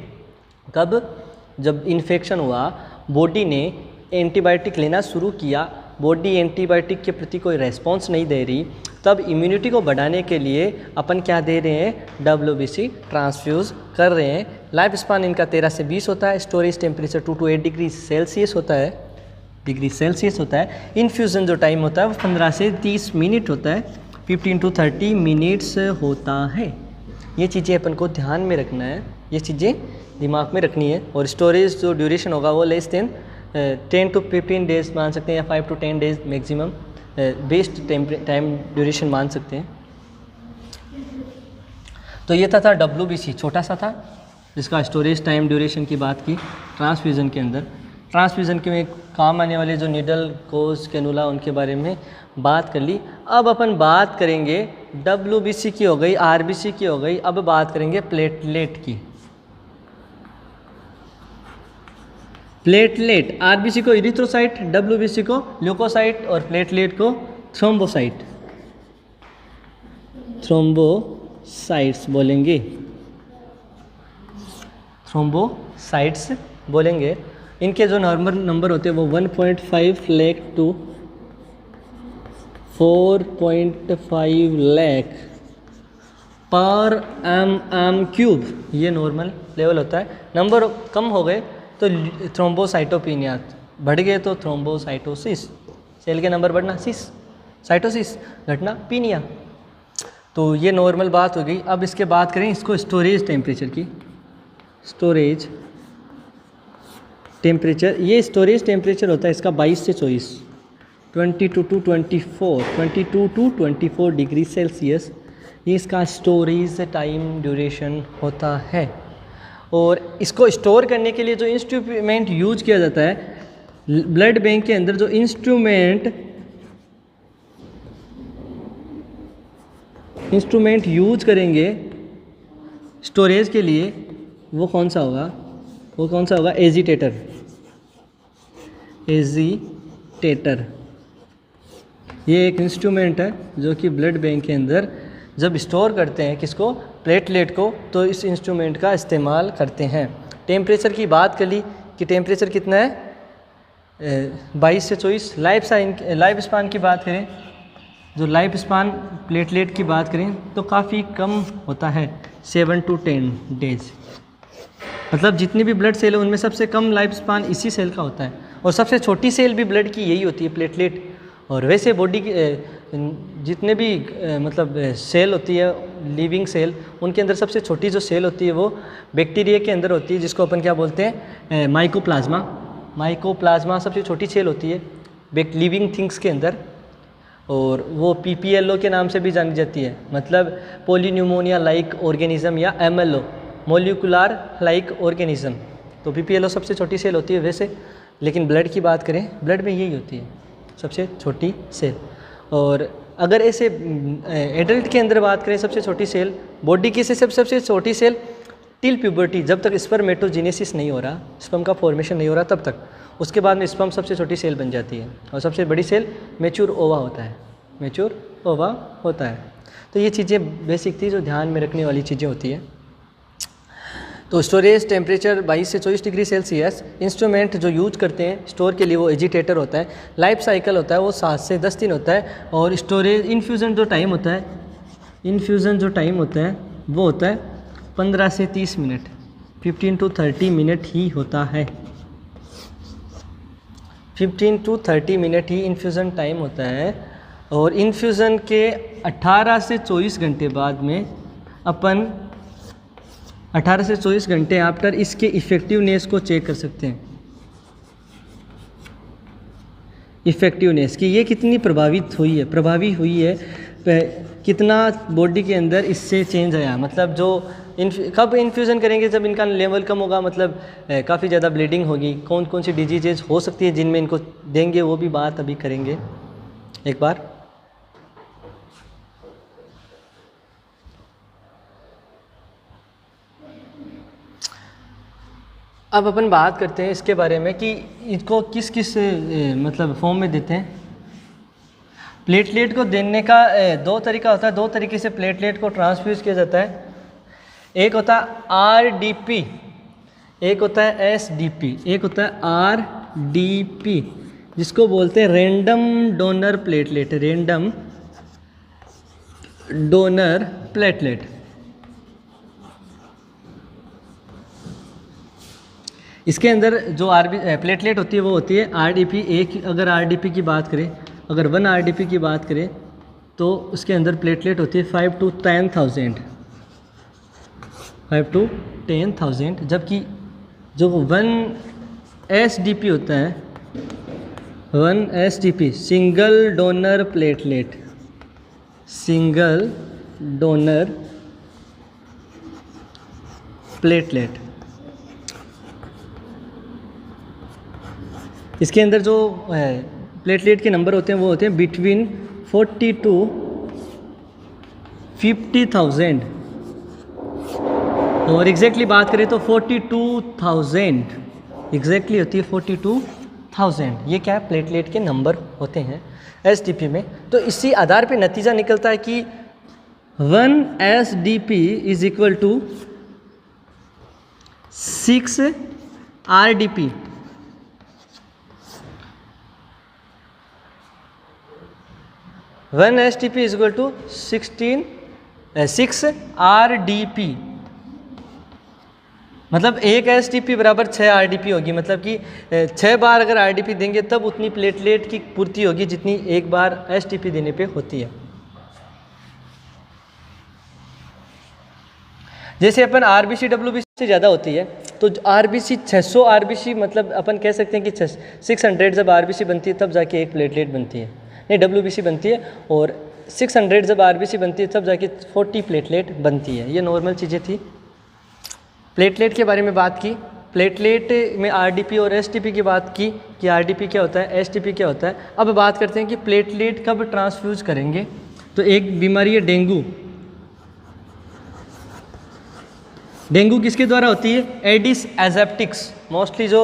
कब, जब इन्फेक्शन हुआ, बॉडी ने एंटीबायोटिक लेना शुरू किया, बॉडी एंटीबायोटिक के प्रति कोई रेस्पॉन्स नहीं दे रही, तब इम्यूनिटी को बढ़ाने के लिए अपन क्या दे रहे हैं, डब्ल्यूबीसी ट्रांसफ्यूज़ कर रहे हैं। लाइफ स्पान इनका 13 से 20 होता है, storage temperature 2 to 8 degree Celsius होता है। इन्फ्यूज़न जो टाइम होता है वो 15 से 30 मिनट होता है, 15 to 30 मिनट्स होता है। ये चीज़ें अपन को ध्यान में रखना है, ये चीज़ें दिमाग में रखनी है। और स्टोरेज जो ड्यूरेशन होगा वो लेस देन 10 to 15 डेज़ मान सकते हैं, या 5 to 10 days maximum best time duration मान सकते हैं। तो ये था डब्ल्यूबीसी, छोटा सा था, जिसका स्टोरेज टाइम ड्यूरेशन की बात की। ट्रांसफ्यूज़न के अंदर, ट्रांसफ्यूज़न के में काम आने वाले जो नीडल, कोस, कैनुला, उनके बारे में बात कर ली। अब अपन बात करेंगे, डब्ल्यूबीसी की हो गई, आरबीसी की हो गई, अब बात करेंगे प्लेटलेट की। प्लेटलेट, आरबीसी को इरिथ्रोसाइट, डब्ल्यूबीसी को ल्यूकोसाइट और प्लेटलेट को थ्रोम्बोसाइट, थ्रोम्बोसाइट्स बोलेंगे, थ्रोम्बोसाइट्स बोलेंगे। इनके जो नॉर्मल नंबर होते हैं वो 1.5 लाख to 4.5 लाख पर mm क्यूब, ये नॉर्मल लेवल होता है। नंबर कम हो गए तो थ्रोम्बोसाइटोपिनिया, बढ़ गए तो थ्रोम्बोसाइटोसिस, सेल के नंबर बढ़ना, सिस। साइटोसिस घटना पीनिया। तो ये नॉर्मल बात हो गई। अब इसके बात करें इसको स्टोरेज टेम्परेचर की। स्टोरेज टेम्परेचर, ये स्टोरेज टेम्परेचर होता है इसका 22 से 24, 22 टू 24, 22 टू 24 डिग्री सेल्सियस, ये इसका स्टोरेज टाइम ड्यूरेशन होता है। और इसको स्टोर करने के लिए जो इंस्ट्रूमेंट यूज किया जाता है ब्लड बैंक के अंदर, जो इंस्ट्रूमेंट यूज करेंगे स्टोरेज के लिए, वो कौन सा होगा? एजिटेटर। ये एक इंस्ट्रूमेंट है जो कि ब्लड बैंक के अंदर जब स्टोर करते हैं किसको? प्लेटलेट को, तो इस इंस्ट्रूमेंट का इस्तेमाल करते हैं। टेम्परेचर की बात कर ली कि टेम्परेचर कितना है? 22 से 24। लाइफ स्पान की बात करें, जो लाइफ स्पान प्लेटलेट की बात करें तो काफ़ी कम होता है, 7 to 10 डेज। मतलब जितनी भी ब्लड सेल है उनमें सबसे कम लाइफ स्पान इसी सेल का होता है, और सबसे छोटी सेल भी ब्लड की यही होती है, प्लेटलेट। और वैसे बॉडी की जितने भी मतलब सेल होती है, लिविंग सेल, उनके अंदर सबसे छोटी जो सेल होती है वो बैक्टीरिया के अंदर होती है, जिसको अपन क्या बोलते हैं? माइकोप्लाज्मा सबसे छोटी सेल होती है लिविंग थिंग्स के अंदर, और वो PPLO के नाम से भी जानी जाती है, मतलब पॉलीन्यूमोनिया लाइक ऑर्गेनिज्म, या MLO, मोलिकुलर लाइक ऑर्गेनिज्म। तो PPLO सबसे छोटी सेल होती है वैसे, लेकिन ब्लड की बात करें, ब्लड में यही होती है सबसे छोटी सेल। और अगर ऐसे एडल्ट के अंदर बात करें, सबसे छोटी सेल बॉडी की सबसे छोटी सेल टिल प्यूबर्टी, जब तक स्पर्मेटोजेनेसिस नहीं हो रहा, स्पर्म का फॉर्मेशन नहीं हो रहा तब तक, उसके बाद में स्पर्म सबसे छोटी सेल बन जाती है, और सबसे बड़ी सेल मैच्योर ओवा होता है। तो ये चीज़ें बेसिक थी जो ध्यान में रखने वाली चीज़ें होती है। तो स्टोरेज टेम्परेचर 22 से 24 डिग्री सेल्सियस। इंस्ट्रूमेंट जो यूज करते हैं स्टोर के लिए वो एजिटेटर होता है। लाइफ साइकिल होता है वो 7 से 10 दिन होता है। और स्टोरेज इन्फ्यूज़न जो टाइम होता है वो होता है 15 से 30 मिनट, 15 to 30 मिनट ही होता है। 15 to 30 minute he infusion time होता है। और इन्फ्यूज़न के 18 से 24 घंटे बाद में अपन 18 से 24 घंटे आफ्टर इसके इफ़ेक्टिवनेस को चेक कर सकते हैं। इफ़ेक्टिवनेस कि ये कितनी प्रभावी हुई है, कितना बॉडी के अंदर इससे चेंज आया। मतलब जो कब इन्फ्यूज़न करेंगे? जब इनका लेवल कम होगा, मतलब काफ़ी ज़्यादा ब्लीडिंग होगी। कौन कौन सी डिजीजेज हो सकती है जिनमें इनको देंगे, वो भी बात अभी करेंगे एक बार। अब अपन बात करते हैं इसके बारे में कि इसको किस किस मतलब फॉर्म में देते हैं। प्लेटलेट को देने का दो तरीका होता है, दो तरीके से प्लेटलेट को ट्रांसफ्यूज किया जाता है। एक होता है RDP, एक होता है SDP, एक होता है RDP, जिसको बोलते हैं random donor platelet. Random donor platelet. इसके अंदर जो प्लेटलेट होती है वो होती है RDP। एक अगर RDP की बात करें, अगर 1 RDP की बात करें तो उसके अंदर प्लेटलेट होती है 5 to 10,000, 5 to 10,000। जबकि जो 1 SDP होता है, 1 SDP single donor platelet, single donor platelet. इसके अंदर जो प्लेटलेट के नंबर होते हैं वो होते हैं बिटवीन 40 to 50,000। और एग्जैक्टली बात करें तो 42,000 एग्जैक्टली होती है, 42,000। ये क्या है? प्लेटलेट के नंबर होते हैं SDP में। तो इसी आधार पे नतीजा निकलता है कि 1 SDP is equal to 6 RDP। 1 SDP is equal to 6 RDP। मतलब एक एसटीपी बराबर 6 आरडीपी होगी, मतलब कि 6 बार अगर आरडीपी देंगे तब उतनी प्लेटलेट की पूर्ति होगी जितनी एक बार एसटीपी देने पे होती है। जैसे अपन आरबीसी डब्ल्यूबीसी से ज़्यादा होती है तो आरबीसी 600 आरबीसी, मतलब अपन कह सकते हैं कि 600 जब आरबीसी बनती है तब जाके एक प्लेटलेट बनती है, नहीं डब्ल्यूबीसी बनती है, और 600 जब आरबीसी बनती है तब जाके 40 प्लेटलेट बनती है। ये नॉर्मल चीज़ें थी। प्लेटलेट के बारे में बात की, प्लेटलेट में आरडीपी और एसटीपी की बात की कि आरडीपी क्या होता है, एसटीपी क्या होता है। अब बात करते हैं कि प्लेटलेट कब ट्रांसफ्यूज करेंगे। तो एक बीमारी है डेंगू। डेंगू किसके द्वारा होती है? एडिस एजेप्टिक्स। मोस्टली जो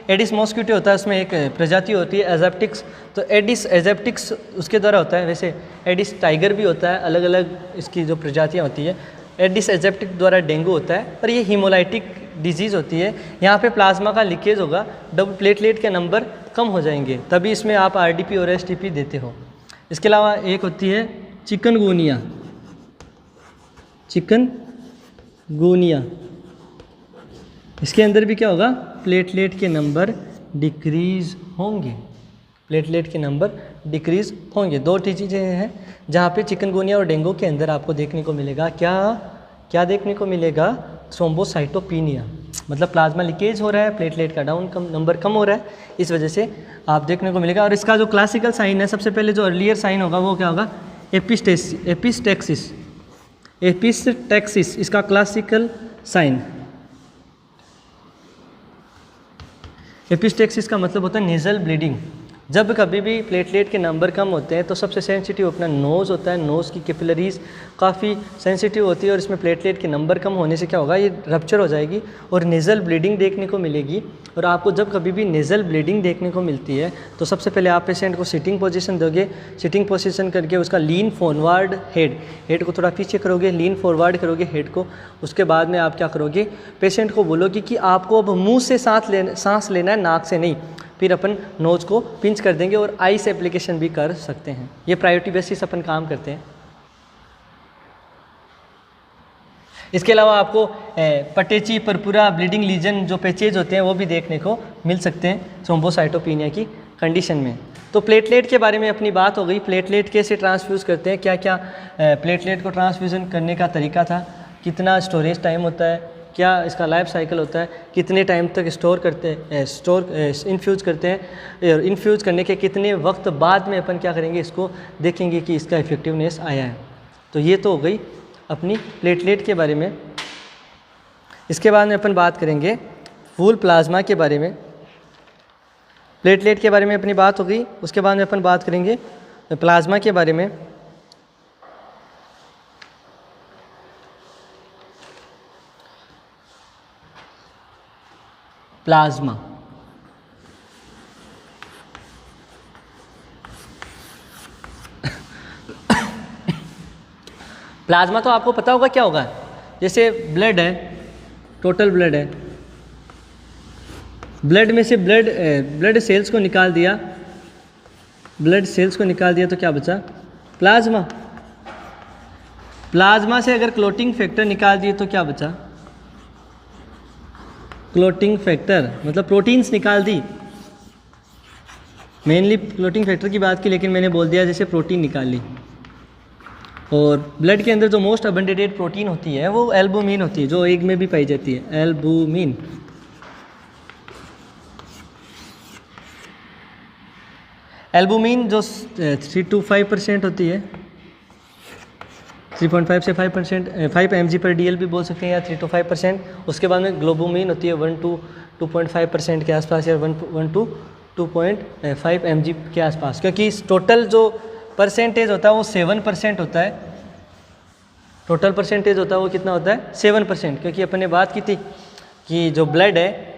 एडिस मॉस्किटो होता है उसमें एक प्रजाति होती है एजेप्टिक्स, तो एडिस एजेप्टिक्स उसके द्वारा होता है। वैसे एडिस टाइगर भी होता है, अलग अलग इसकी जो प्रजातियाँ होती है। एडिस एजेप्टिक द्वारा डेंगू होता है, पर ये हीमोलाइटिक डिजीज़ होती है। यहाँ पे प्लाज्मा का लीकेज होगा, डबल प्लेटलेट के नंबर कम हो जाएंगे, तभी इसमें आप आरडीपी और एसटीपी देते हो। इसके अलावा एक होती है चिकनगुनिया। चिकनगुनिया, इसके अंदर भी क्या होगा? प्लेटलेट के नंबर डिक्रीज़ होंगे, प्लेटलेट के नंबर डिक्रीज़ होंगे। दो चीज़ें हैं जहाँ पे चिकनगुनिया और डेंगू के अंदर आपको देखने को मिलेगा। क्या देखने को मिलेगा? थ्रोम्बोसाइटोपिनिया, मतलब प्लाज्मा लीकेज हो रहा है, प्लेटलेट का नंबर कम हो रहा है, इस वजह से आप देखने को मिलेगा। और इसका जो क्लासिकल साइन है, सबसे पहले जो अर्लियर साइन होगा वो क्या होगा? एपिस्टेक्सिस, इसका क्लासिकल साइन। एपिस्टेक्सिस का मतलब होता है नेज़ल ब्लीडिंग। जब कभी भी प्लेटलेट के नंबर कम होते हैं तो सबसे सेंसिटिव अपना नोज़ होता है, नोज़ की कैपिलरीज काफ़ी सेंसिटिव होती है, और इसमें प्लेटलेट के नंबर कम होने से क्या होगा? ये रप्चर हो जाएगी और नेज़ल ब्लीडिंग देखने को मिलेगी। और आपको जब कभी भी नेज़ल ब्लीडिंग देखने को मिलती है तो सबसे पहले आप पेशेंट को सिटिंग पोजीशन दोगे, सिटिंग पोजीशन करके उसका लीन फॉरवर्ड हेड को थोड़ा पीछे करोगे, लीन फॉरवर्ड करोगे हेड को। उसके बाद में आप क्या करोगे? पेशेंट को बोलोगे कि आपको अब मुँह से सांस लेना है, नाक से नहीं। फिर अपन नोज़ को पिंच कर देंगे और आइस एप्लीकेशन भी कर सकते हैं। ये प्रायोरिटी बेसिस अपन काम करते हैं। इसके अलावा आपको पटेची, परपुरा, ब्लीडिंग लीजन जो पैचेज होते हैं वो भी देखने को मिल सकते हैं थ्रोम्बोसाइटोपिनिया की कंडीशन में। तो प्लेटलेट के बारे में अपनी बात हो गई। प्लेटलेट कैसे ट्रांसफ्यूज़ करते हैं, क्या क्या प्लेटलेट को ट्रांसफ्यूज़न करने का तरीका था, कितना स्टोरेज टाइम होता है, क्या इसका लाइफ साइकिल होता है, कितने टाइम तक इन्फ्यूज़ करते हैं, और इन्फ्यूज़ करने के कितने वक्त बाद में अपन क्या करेंगे, इसको देखेंगे कि इसका इफ़ेक्टिवनेस आया है। तो ये तो हो गई अपनी प्लेटलेट के बारे में। इसके बाद में अपन बात करेंगे फुल प्लाज्मा के बारे में। प्लेटलेट के बारे में अपनी बात हो गई, उसके बाद में अपन बात करेंगे प्लाज्मा के बारे में। प्लाज्मा प्लाज्मा तो आपको पता होगा क्या होगा। जैसे ब्लड है, टोटल ब्लड है, ब्लड में से ब्लड सेल्स को निकाल दिया, ब्लड सेल्स को निकाल दिया तो क्या बचा? प्लाज्मा। प्लाज्मा से अगर क्लोटिंग फैक्टर निकाल दिए तो क्या बचा? क्लोटिंग फैक्टर, मतलब प्रोटीन्स निकाल दी। मेनली क्लोटिंग फैक्टर की बात की, लेकिन मैंने बोल दिया जैसे प्रोटीन निकाल ली। और ब्लड के अंदर जो मोस्ट अबंडेटेड प्रोटीन होती है वो एल्बुमिन होती है, जो एग में भी पाई जाती है, एल्बुमिन। एल्बुमिन जो 3 to 5% होती है, 3.5 से 5%, 5 mg/dl भी बोल सकते हैं, या 3 to 5%। उसके बाद में ग्लोबुमिन होती है 1 to 2.5% के आसपास, या 1 to 2.5 mg के आसपास, क्योंकि टोटल जो परसेंटेज होता है वो 7% होता है। टोटल परसेंटेज होता है वो कितना होता है? 7%, क्योंकि अपन ने बात की थी कि जो ब्लड है,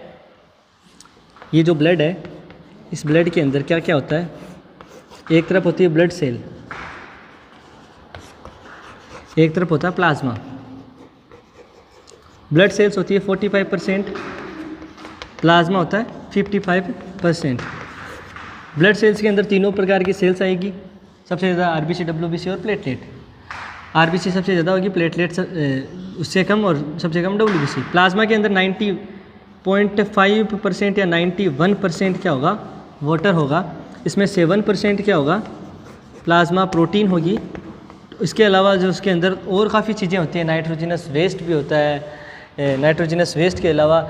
ये जो ब्लड है, इस ब्लड के अंदर क्या क्या होता है? एक तरफ होती है ब्लड सेल, एक तरफ होता है प्लाज्मा। ब्लड सेल्स होती है 45%, प्लाज्मा होता है 55%। ब्लड सेल्स के अंदर तीनों प्रकार की सेल्स आएगी, सबसे ज़्यादा आरबीसी, डब्ल्यूबीसी और प्लेटलेट। आरबीसी सबसे ज़्यादा होगी, प्लेटलेट उससे कम और सबसे कम डब्ल्यूबीसी। प्लाज्मा के अंदर 90.5% या 91% क्या होगा, वाटर होगा। इसमें 7% क्या होगा, प्लाज्मा प्रोटीन होगी। इसके अलावा जो उसके अंदर और काफ़ी चीज़ें होती हैं, नाइट्रोजनस वेस्ट भी होता है। नाइट्रोजनस वेस्ट के अलावा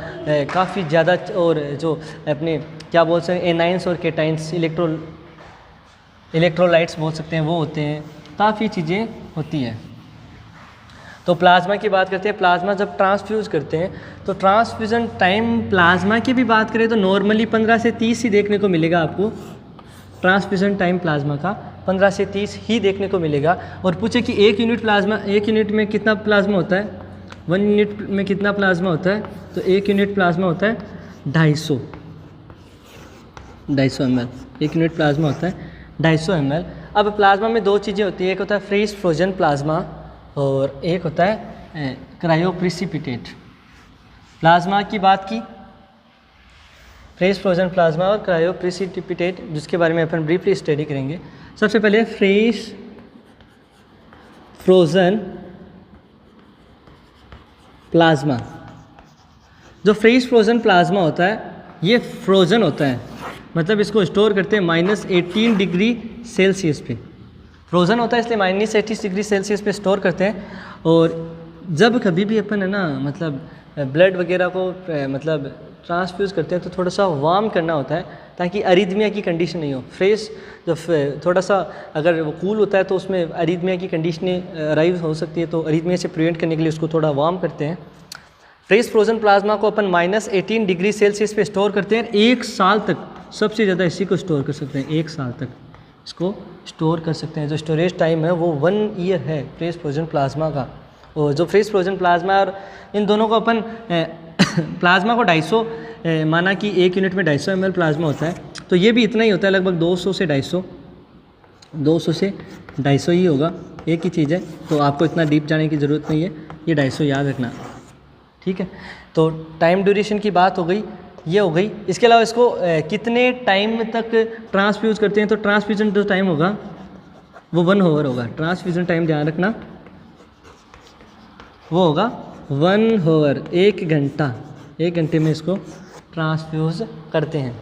काफ़ी ज़्यादा और जो अपने क्या बोल सकते हैं एनाइंस और केटाइंस, इलेक्ट्रोलाइट्स बोल सकते हैं, वो होते हैं। काफ़ी चीज़ें होती हैं। तो प्लाज्मा की बात करते हैं। प्लाज्मा जब ट्रांसफ्यूज़ करते हैं तो ट्रांसफ्यूज़न टाइम प्लाज्मा की भी बात करें तो नॉर्मली 15 से 30 ही देखने को मिलेगा आपको। ट्रांसफ्यूज़न टाइम प्लाज्मा का 15 से 30 ही देखने को मिलेगा। और पूछे कि 1 यूनिट में कितना प्लाज्मा होता है, 1 यूनिट में कितना प्लाज्मा होता है, तो 1 यूनिट प्लाज्मा होता है 250 ml। 1 यूनिट प्लाज्मा होता है 250 ml। अब प्लाज्मा में दो चीज़ें होती है, एक होता है फ्रीज फ्रोजन प्लाज्मा और एक होता है क्रायोप्रिसिपिटेट। प्लाज्मा की बात की, फ्रीज फ्रोजन प्लाज्मा और क्रायोप्रिसिपिटेट, जिसके बारे में अपन ब्रीफली स्टडी करेंगे। सबसे पहले फ्रीज फ्रोजन प्लाज्मा। जो फ्रीज फ्रोजन प्लाज्मा होता है ये फ्रोजन होता है, मतलब इसको स्टोर करते हैं -18 डिग्री सेल्सियस पे। फ्रोज़न होता है इसलिए -18 डिग्री सेल्सियस पे स्टोर करते हैं। और जब कभी भी अपन है ना मतलब ब्लड वगैरह को मतलब ट्रांसफ्यूज़ करते हैं तो थोड़ा सा वार्म करना होता है ताकि अरिदमिया की कंडीशन नहीं हो। फ्रेश जब थोड़ा सा अगर वो कूल होता है तो उसमें अरिदमिया की कंडीशनें अराइव हो सकती है, तो अरिदमिया से प्रिवेंट करने के लिए उसको थोड़ा वार्म करते हैं। फ्रेश फ्रोजन प्लाज्मा को अपन -18 डिग्री सेल्सियस पे स्टोर करते हैं 1 साल तक। सबसे ज़्यादा इसी को स्टोर कर सकते हैं, 1 साल तक इसको स्टोर कर सकते हैं। जो स्टोरेज टाइम है वो 1 ईयर है फ्रेश फ्रोजन प्लाज्मा का। और जो फ्रेश फ्रोजन प्लाज्मा और इन दोनों को अपन प्लाज्मा को 250 माना कि 1 यूनिट में 250 ml प्लाज्मा होता है, तो ये भी इतना ही होता है, लगभग 200 से 250 ही होगा, एक ही चीज़ है। तो आपको इतना डीप जाने की ज़रूरत नहीं है, ये 250 याद रखना, ठीक है। तो टाइम ड्यूरेशन की बात हो गई, ये हो गई। इसके अलावा इसको कितने टाइम तक ट्रांसफ्यूज़ करते हैं, तो ट्रांसफ्यूजन जो टाइम होगा वो 1 आवर होगा। ट्रांसफ्यूजन टाइम ध्यान रखना, वो होगा 1 आवर, 1 घंटा। 1 घंटे में इसको ट्रांसफ्यूज़ करते हैं।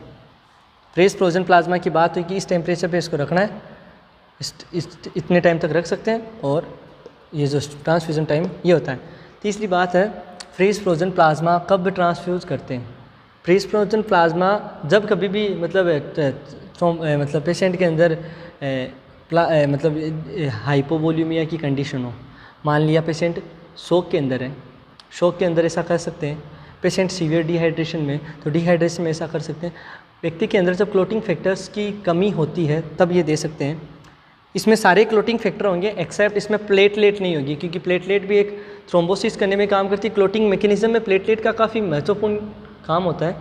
फ्रेश फ्रोजन प्लाज्मा की बात हुई कि इस टेम्परेचर पे इसको रखना है, इतने टाइम तक रख सकते हैं, और ये जो ट्रांसफ्यूजन टाइम ये होता है। तीसरी बात है फ्रीज फ्रोजन प्लाज्मा कब ट्रांसफ्यूज़ करते हैं। फ्रीज फ्रोजन प्लाज्मा जब कभी भी मतलब पेशेंट के अंदर मतलब हाइपोवोल्यूमिया की कंडीशन हो। मान लिया पेशेंट शॉक के अंदर है, शॉक के अंदर ऐसा कर सकते हैं। पेशेंट सीवियर डिहाइड्रेशन में, तो डिहाइड्रेशन में ऐसा कर सकते हैं। व्यक्ति के अंदर जब क्लोटिंग फैक्टर्स की कमी होती है तब ये दे सकते हैं। इसमें सारे क्लोटिंग फैक्टर होंगे एक्सेप्ट इसमें प्लेटलेट नहीं होगी, क्योंकि प्लेटलेट भी एक थ्रोम्बोसिस करने में काम करती है। क्लोटिंग मैकेनिज्म में प्लेटलेट का काफ़ी महत्वपूर्ण काम होता है।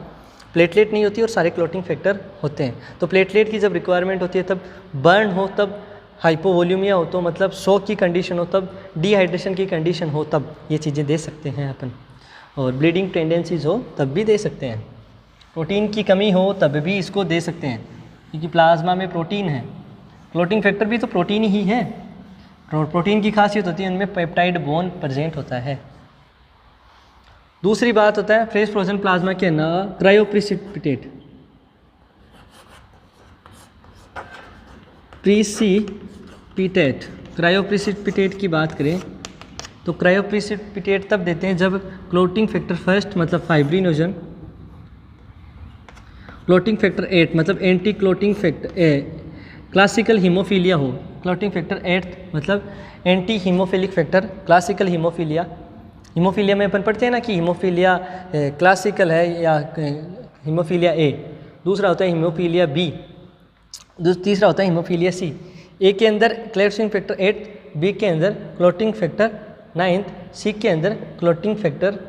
प्लेटलेट नहीं होती और सारे क्लोटिंग फैक्टर होते हैं। तो प्लेटलेट की जब रिक्वायरमेंट होती है तब बर्न हो, तब हाइपोवोल्यूमिया हो, तो मतलब शॉक की कंडीशन हो, तब डिहाइड्रेशन की कंडीशन हो, तब ये चीज़ें दे सकते हैं अपन। और ब्लीडिंग टेंडेंसीज हो तब भी दे सकते हैं। प्रोटीन की कमी हो तब भी इसको दे सकते हैं, क्योंकि प्लाज्मा में प्रोटीन है। क्लोटिंग फैक्टर भी तो प्रोटीन ही है। प्रोटीन की खासियत होती है उनमें पेप्टाइड बॉन्ड प्रेजेंट होता है। दूसरी बात होता है फ्रेश फ्रोजन प्लाज्मा के अलावा क्रायोप्रिसिपिटेट। क्रायोप्रिसिपिटेट की बात करें तो क्रायोप्रिसिपिटेट तब देते हैं जब क्लोटिंग फैक्टर फर्स्ट मतलब फाइब्रिनोजन, क्लोटिंग फैक्टर 8 मतलब anti clotting factor classical haemophilia हो। क्लोटिंग फैक्टर 8 मतलब anti haemophilic factor, classical haemophilia. Haemophilia में अपन पढ़ते हैं ना कि हीमोफीलिया क्लासिकल है या हीमोफीलिया ए, दूसरा होता है हीमोफीलिया बी, तीसरा होता है हीमोफीलिया सी। ए के अंदर क्लोटिंग फैक्टर 8, बी के अंदर क्लोटिंग फैक्टर 9, सी के अंदर क्लोटिंग फैक्टर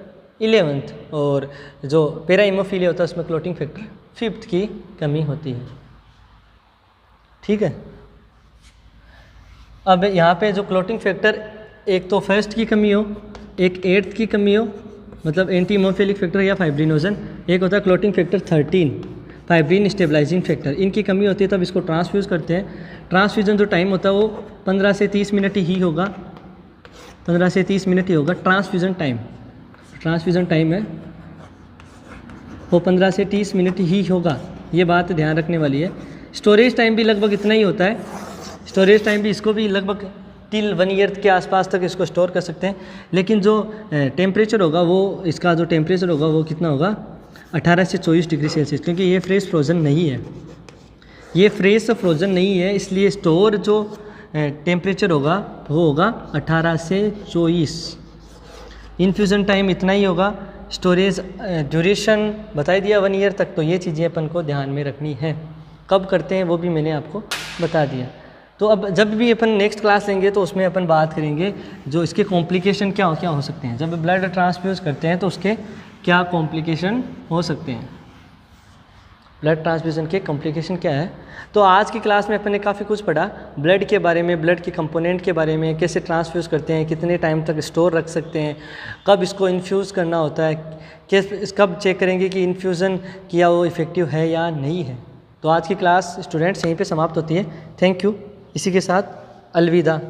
11, और जो पेरा हीमोफीलिया होता है उसमें क्लोटिंग फैक्टर 5 की कमी होती है। ठीक है। अब यहाँ पे जो क्लोटिंग फैक्टर एक तो फर्स्ट की कमी हो, एक 8th की कमी हो मतलब एंटी हीमोफिलिक फैक्टर या फाइब्रिनोजन, एक होता है clotting factor 13 fibrin stabilising factor, इनकी कमी होती है तब इसको ट्रांसफ्यूज़ करते हैं। ट्रांसफ्यूजन जो टाइम होता है वो 15 से 30 मिनट ही होगा। 15 से 30 मिनट ही होगा। ट्रांसफ्यूज़न टाइम है वो 15 से 30 मिनट ही होगा, ये बात ध्यान रखने वाली है। स्टोरेज टाइम भी लगभग इतना ही होता है, स्टोरेज टाइम भी इसको भी लगभग टिल 1 ईयर के आसपास तक इसको स्टोर कर सकते हैं। लेकिन जो टेम्परेचर होगा वो, इसका जो टेम्परेचर होगा वो कितना होगा, 18 से 24 डिग्री सेल्सियस, क्योंकि ये फ्रेश फ्रोज़न नहीं है, ये फ्रेश फ्रोज़न नहीं है, इसलिए स्टोर जो टेम्परेचर होगा वो होगा 18 से 24। इन्फ्यूज़न टाइम इतना ही होगा। स्टोरेज ड्यूरेशन बता दिया 1 ईयर तक। तो ये चीज़ें अपन को ध्यान में रखनी है। कब करते हैं वो भी मैंने आपको बता दिया। तो अब जब भी अपन नेक्स्ट क्लास लेंगे तो उसमें अपन बात करेंगे जो इसके कॉम्प्लिकेशन क्या हो सकते हैं। जब ब्लड ट्रांसफ्यूज़ करते हैं तो उसके क्या कॉम्प्लिकेशन हो सकते हैं, ब्लड ट्रांसफ्यूज़न के कॉम्प्लिकेशन क्या है। तो आज की क्लास में अपन ने काफ़ी कुछ पढ़ा ब्लड के बारे में, ब्लड के कंपोनेंट के बारे में, कैसे ट्रांसफ्यूज़ करते हैं, कितने टाइम तक स्टोर रख सकते हैं, कब इसको इन्फ्यूज़ करना होता है, कब चेक करेंगे कि इन्फ्यूज़न किया वो इफ़ेक्टिव है या नहीं है। तो आज की क्लास स्टूडेंट्स यहीं पे समाप्त होती है। Thank you. इसी के साथ अलविदा।